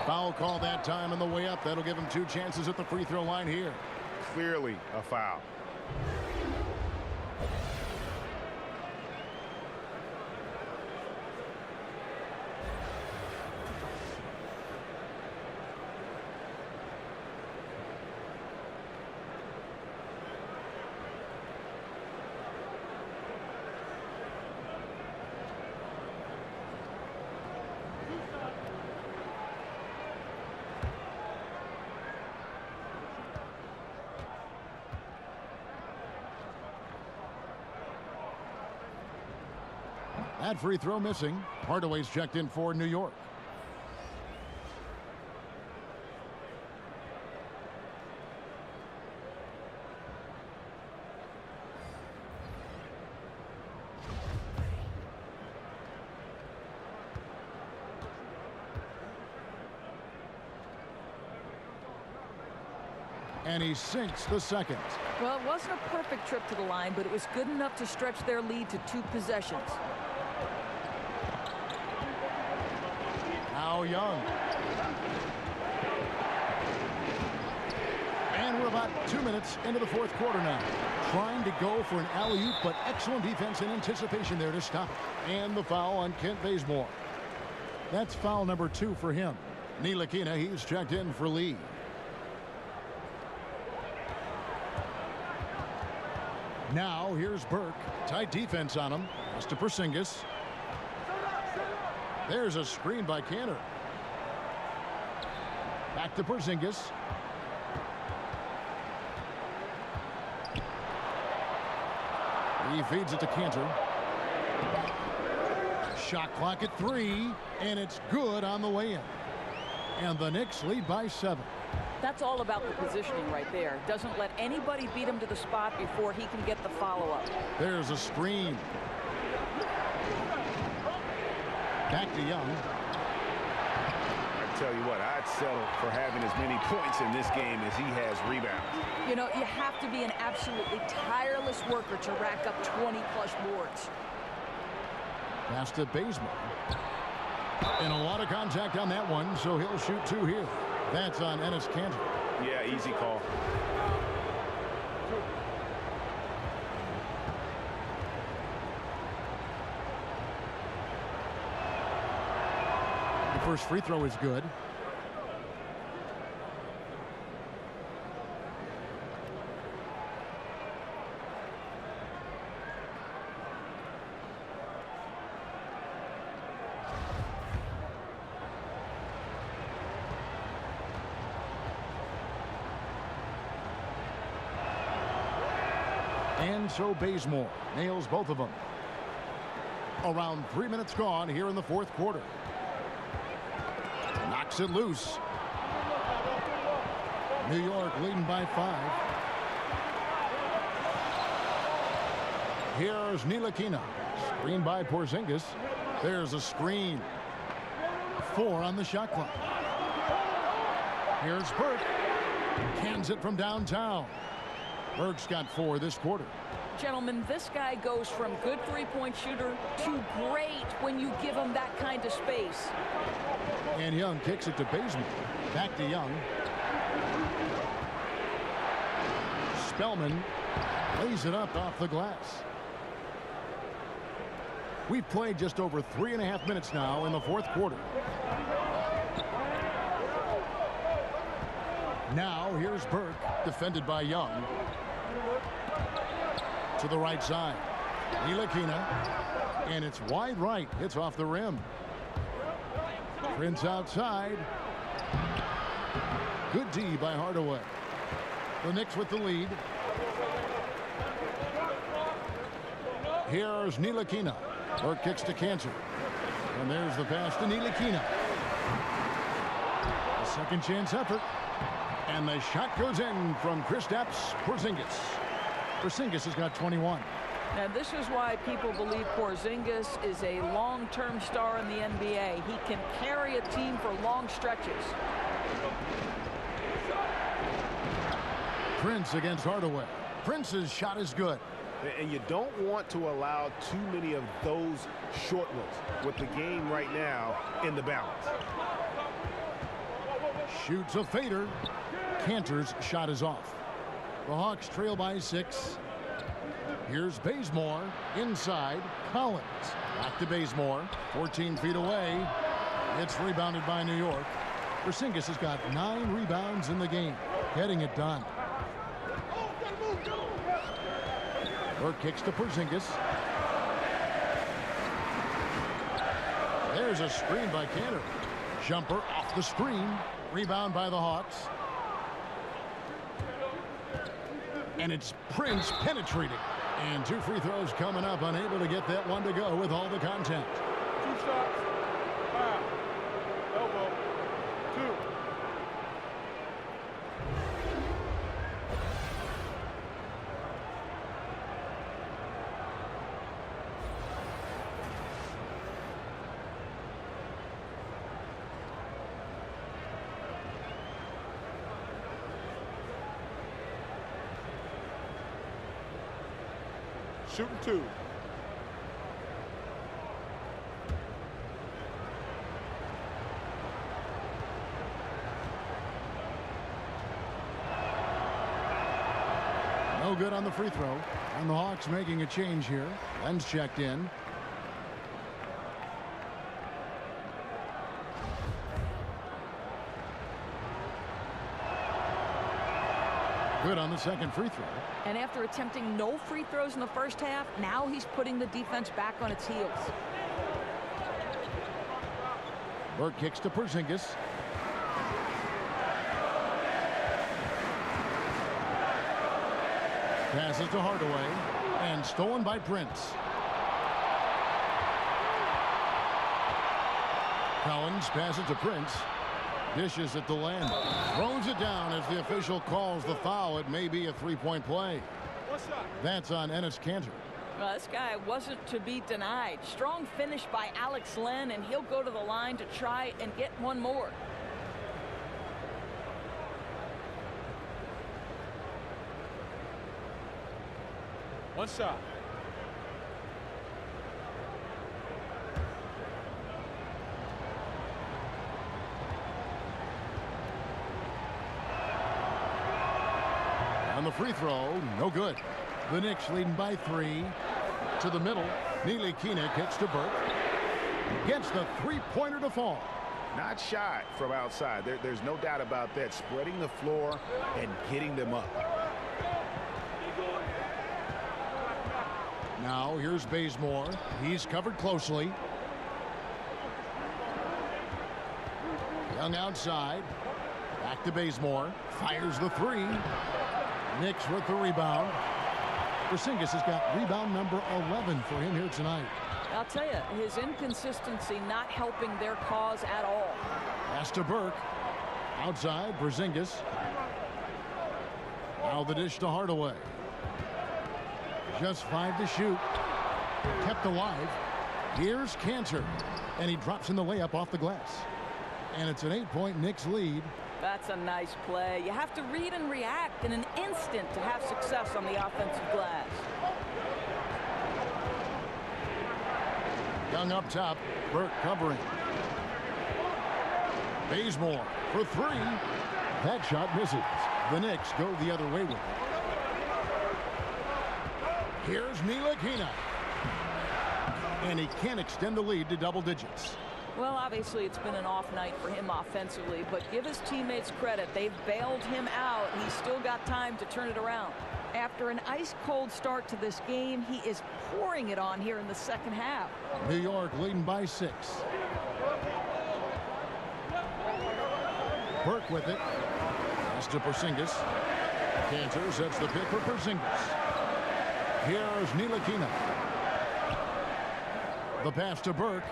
Foul call that time on the way up. That'll give him 2 chances at the free throw line here. Clearly a foul. That free throw missing. Hardaway's checked in for New York. And he sinks the second. Well, it wasn't a perfect trip to the line, but it was good enough to stretch their lead to 2 possessions. Now Young. And we're about 2 minutes into the fourth quarter now. Trying to go for an alley-oop, but excellent defense and anticipation there to stop it. And the foul on Kent Bazemore. That's foul number 2 for him. Ntilikina, he's checked in for Lee. Now here's Burke. Tight defense on him. Pass to Porzingis. There's a screen by Cantor. Back to Porzingis. He feeds it to Cantor. Shot clock at 3, and it's good on the way in. And the Knicks lead by 7. That's all about the positioning right there. Doesn't let anybody beat him to the spot before he can get the follow-up. There's a screen. Back to Young. I tell you what, I'd settle for having as many points in this game as he has rebounds. You know, you have to be an absolutely tireless worker to rack up 20-plus boards. Pass to Bazemore. And a lot of contact on that one, so he'll shoot 2 here. That's on Enes Kanter. Yeah, easy call. The first free throw is good. And so Bazemore nails both of them. Around 3 minutes gone here in the fourth quarter. Knocks it loose. New York leading by 5. Here's Ntilikina. Screen by Porzingis. There's a screen. 4 on the shot clock. Here's Burke. Cans it from downtown. Burke's got 4 this quarter. Gentlemen, this guy goes from good three-point shooter to great when you give him that kind of space. And Young kicks it to Bazemore. Back to Young. Spellman lays it up off the glass. We've played just over 3.5 minutes now in the fourth quarter. Now here's Burke, defended by Young. To the right side. Ntilikina. And it's wide right. Hits off the rim. Prince outside. Good D by Hardaway. The Knicks with the lead. Here's Ntilikina. Burke kicks to Cantor. And there's the pass to Ntilikina. A second chance effort. And the shot goes in from Kristaps Porzingis. Porzingis has got 21. Now, this is why people believe Porzingis is a long-term star in the NBA. He can carry a team for long stretches. Prince against Hardaway. Prince's shot is good. And you don't want to allow too many of those short ones with the game right now in the balance. Shoots a fader. Cantor's shot is off. The Hawks trail by 6. Here's Bazemore inside. Collins. Back to Bazemore. 14 feet away. It's rebounded by New York. Porzingis has got 9 rebounds in the game. Getting it done. Burke kicks to Porzingis. There's a screen by Cantor. Jumper off the screen. Rebound by the Hawks. And it's Prince penetrating. And 2 free throws coming up. Unable to get that one to go with all the contact. 2 shots. Foul. Elbow. 2. Shooting 2. No good on the free throw. And the Hawks making a change here. Len's checked in. Good on the second free throw. And after attempting no free throws in the first half, now he's putting the defense back on its heels. Burke kicks to Porzingis. Passes to Hardaway. And stolen by Prince. Collins passes to Prince. Dishes at the land. Throws it down as the official calls the foul. It may be a three-point play. That's on Enes Kanter. Well, this guy wasn't to be denied. Strong finish by Alex Len, and he'll go to the line to try and get one more. One shot. On the free throw, no good. The Knicks leading by 3. To the middle, Ntilikina kicks to Burke. Gets the three-pointer to fall. Not shot from outside. There's no doubt about that. Spreading the floor and getting them up. Now here's Bazemore. He's covered closely. Young outside. Back to Bazemore. Fires the 3. Knicks with the rebound. Porzingis has got rebound number 11 for him here tonight. I'll tell you, his inconsistency not helping their cause at all. Pass to Burke. Outside, Porzingis. Now the dish to Hardaway. Just 5 to shoot. Kept alive. Here's Cantor. And he drops in the layup off the glass. And it's an 8-point Knicks lead. That's a nice play. You have to read and react in an instant to have success on the offensive glass. Young up top. Burke covering. Bazemore for 3. That shot misses. The Knicks go the other way with it. Here's Ntilikina. And he can't extend the lead to double digits. Well, obviously, it's been an off night for him offensively, but give his teammates credit. They've bailed him out. He's still got time to turn it around. After an ice-cold start to this game, he is pouring it on here in the second half. New York leading by 6. Burke with it. Pass to Porzingis. Cantor sets the pick for Porzingis. Here's Ntilikina. The pass to Burke.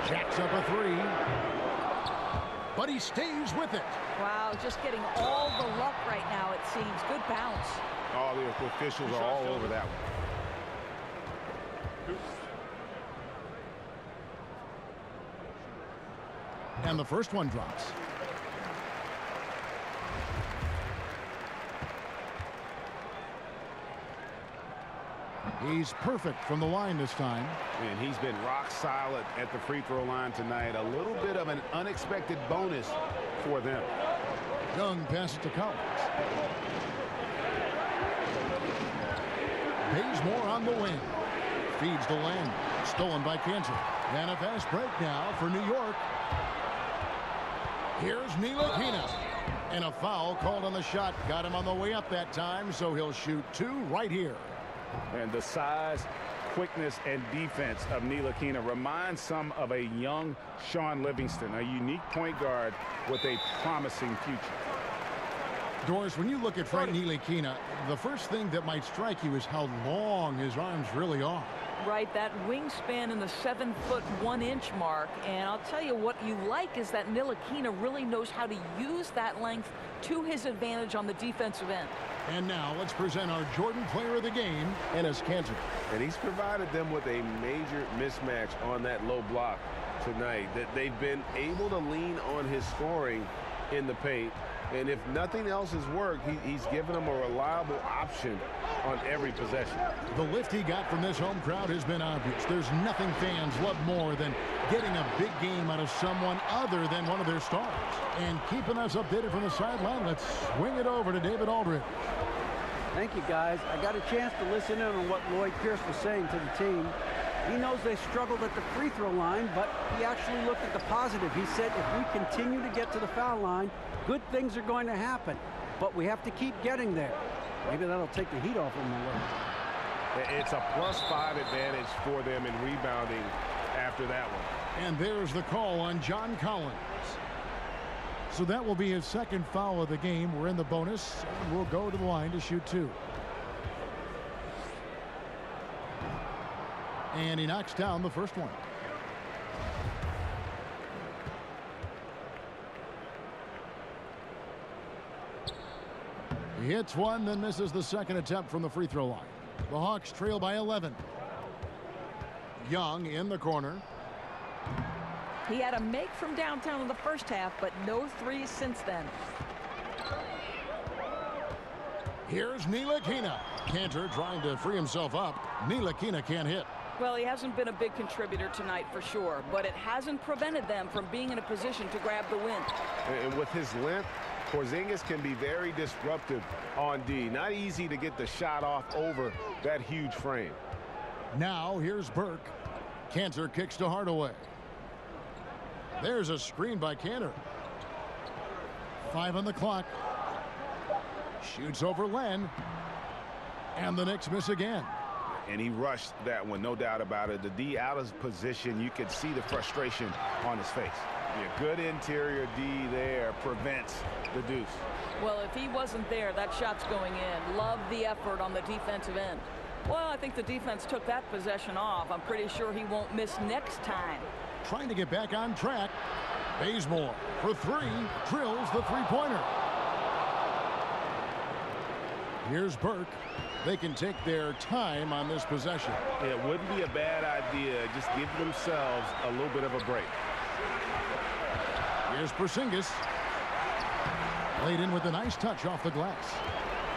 Jacks up a 3. But he stays with it. Wow, just getting all the luck right now, it seems. Good bounce. All the officials are all over that one. And the first one drops. He's perfect from the line this time. And he's been rock solid at the free throw line tonight. A little bit of an unexpected bonus for them. Young passes to Collins. Bazemore on the wing. Feeds the lane. Stolen by Cantor. And a fast break now for New York. Here's Ntilikina. And a foul called on the shot. Got him on the way up that time, so he'll shoot 2 right here. And the size, quickness, and defense of Ntilikina reminds some of a young Sean Livingston, a unique point guard with a promising future. Doris, when you look at Frank Ntilikina, the first thing that might strike you is how long his arms really are. Right, that wingspan in the 7-foot 1-inch mark. And I'll tell you what you like is that Ntilikina really knows how to use that length to his advantage on the defensive end. And now let's present our Jordan Player of the Game, Enes Kanter. And he's provided them with a major mismatch on that low block tonight. That they've been able to lean on his scoring in the paint. And if nothing else has worked, he's given them a reliable option on every possession. The lift he got from this home crowd has been obvious. There's nothing fans love more than getting a big game out of someone other than one of their stars. And keeping us updated from the sideline, let's swing it over to David Aldridge. Thank you, guys. I got a chance to listen in on what Lloyd Pierce was saying to the team. He knows they struggled at the free throw line, but he actually looked at the positive. He said if we continue to get to the foul line, good things are going to happen, but we have to keep getting there. Maybe that'll take the heat off them a little. It's a +5 advantage for them in rebounding after that one. And there's the call on John Collins. So that will be his second foul of the game. We're in the bonus, and we'll go to the line to shoot 2. And he knocks down the first one. He hits one, then misses the second attempt from the free throw line. The Hawks trail by 11. Young in the corner. He had a make from downtown in the first half, but no threes since then. Here's Ntilikina. Cantor trying to free himself up. Ntilikina can't hit. Well, he hasn't been a big contributor tonight for sure, but it hasn't prevented them from being in a position to grab the win. And with his length, Porzingis can be very disruptive on D. Not easy to get the shot off over that huge frame. Now here's Burke. Cantor kicks to Hardaway. There's a screen by Cantor. 5 on the clock. Shoots over Len. And the Knicks miss again. and he rushed that one, no doubt about it. The D out of position, you could see the frustration on his face. Yeah, good interior D there prevents the deuce. Well, if he wasn't there, that shot's going in. Love the effort on the defensive end. Well, I think the defense took that possession off. I'm pretty sure he won't miss next time. Trying to get back on track. Bazemore for three, drills the three-pointer. Here's Burke. They can take their time on this possession. It wouldn't be a bad idea. Just give themselves a little bit of a break. Here's Porzingis. Laid in with a nice touch off the glass.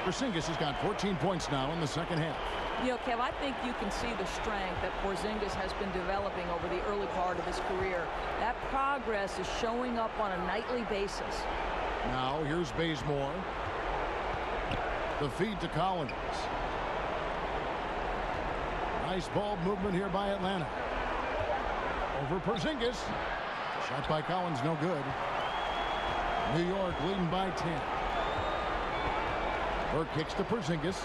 Porzingis has got 14 points now in the second half. You know, Kev, I think you can see the strength that Porzingis has been developing over the early part of his career. That progress is showing up on a nightly basis. Now here's Bazemore. The feed to Collins. Nice ball movement here by Atlanta. Over Porzingis. Shot by Collins, no good. New York leading by 10. Burke kicks to Porzingis.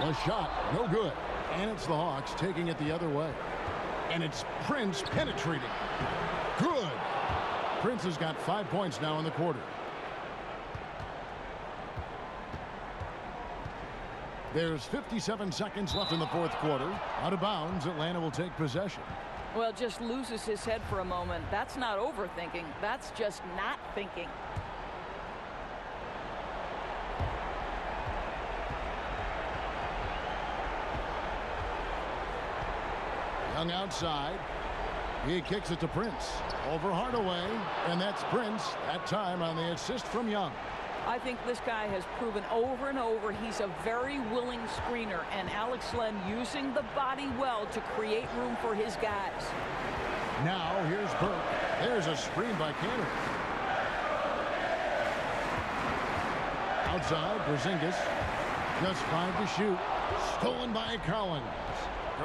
The shot, no good. And it's the Hawks taking it the other way. And it's Prince penetrating. Good. Prince has got 5 points now in the quarter. There's 57 seconds left in the fourth quarter. Out of bounds, Atlanta will take possession. Well, just loses his head for a moment. That's not overthinking. That's just not thinking. Young outside. He kicks it to Prince. Over Hardaway. And that's Prince, that time on the assist from Young. I think this guy has proven over and over he's a very willing screener, and Alex Len using the body well to create room for his guys. Now here's Burke. There's a screen by Cannon. Outside, Porzingis. Just 5 to shoot. Stolen by Collins.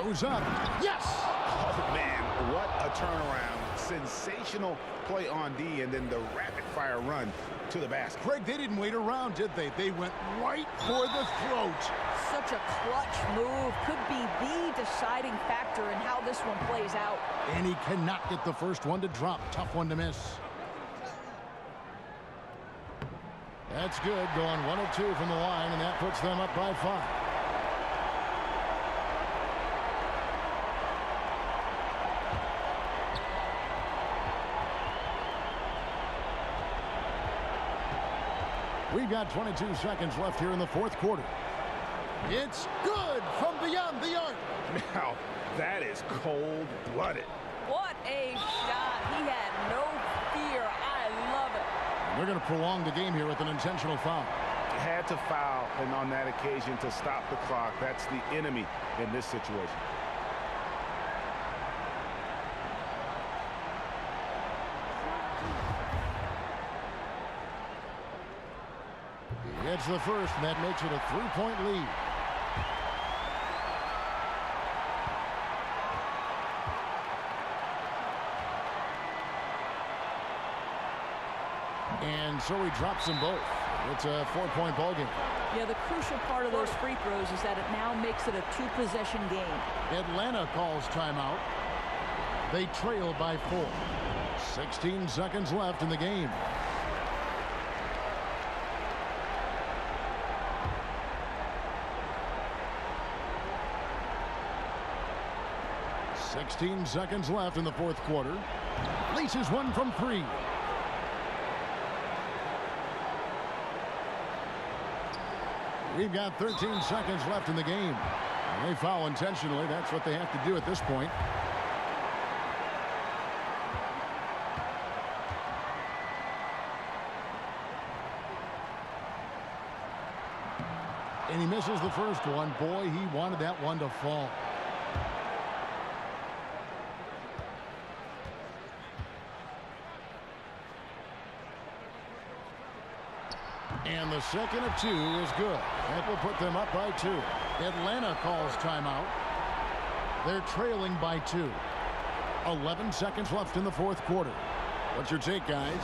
Goes up. Yes! Oh, man, what a turnaround. Sensational play on D, and then the rapid-fire run to the basket. Craig, they didn't wait around, did they? They went right for the throat. Such a clutch move. Could be the deciding factor in how this one plays out. And he cannot get the first one to drop. Tough one to miss. That's good. Going 1 of 2 from the line, and that puts them up by 5. We've got 22 seconds left here in the fourth quarter. It's good from beyond the arc. Now, that is cold-blooded. What a shot. He had no fear. I love it. They're going to prolong the game here with an intentional foul. Had to foul, and on that occasion to stop the clock. That's the enemy in this situation. It's the first, and that makes it a 3-point lead. And so he drops them both. It's a 4-point ball game. Yeah, the crucial part of those free throws is that it now makes it a 2-possession game. Atlanta calls timeout. They trail by 4. 16 seconds left in the game. .16 seconds left in the fourth quarter. Laces one from 3. We've got 13 seconds left in the game. And they foul intentionally. That's what they have to do at this point. And he misses the first one. Boy, he wanted that one to fall. And the second of 2 is good. That will put them up by 2. Atlanta calls timeout. They're trailing by 2. 11 seconds left in the fourth quarter. What's your take, guys?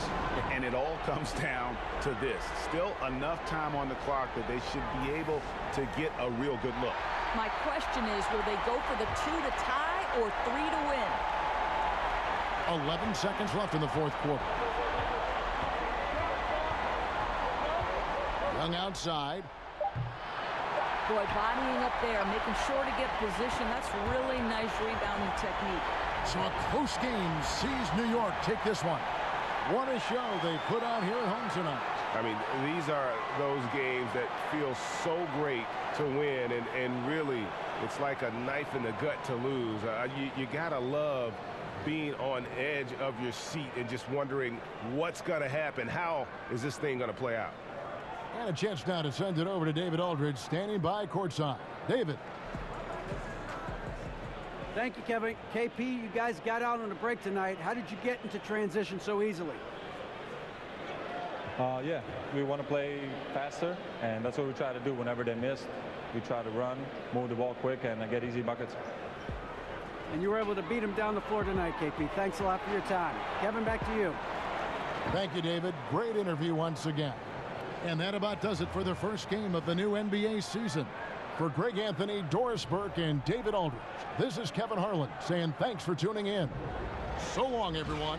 And it all comes down to this. Still enough time on the clock that they should be able to get a real good look. My question is, will they go for the 2 to tie or 3 to win? 11 seconds left in the fourth quarter. Young outside. Boy, bodying up there, making sure to get position. That's really nice rebounding technique. So a close game sees New York take this one. What a show they put out here at home tonight. I mean, these are those games that feel so great to win, and really, it's like a knife in the gut to lose. You gotta love being on edge of your seat and just wondering what's gonna happen. How is this thing gonna play out? And a chance now to send it over to David Aldridge, standing by courtside. David. Thank you, Kevin. KP, you guys got out on a break tonight. How did you get into transition so easily? Yeah, we want to play faster, and that's what we try to do whenever they miss. We try to run, move the ball quick, and get easy buckets. And you were able to beat him down the floor tonight, KP. Thanks a lot for your time. Kevin, back to you. Thank you, David. Great interview once again. And that about does it for the first game of the new NBA season. For Greg Anthony, Doris Burke, and David Aldridge, this is Kevin Harlan saying thanks for tuning in. So long, everyone.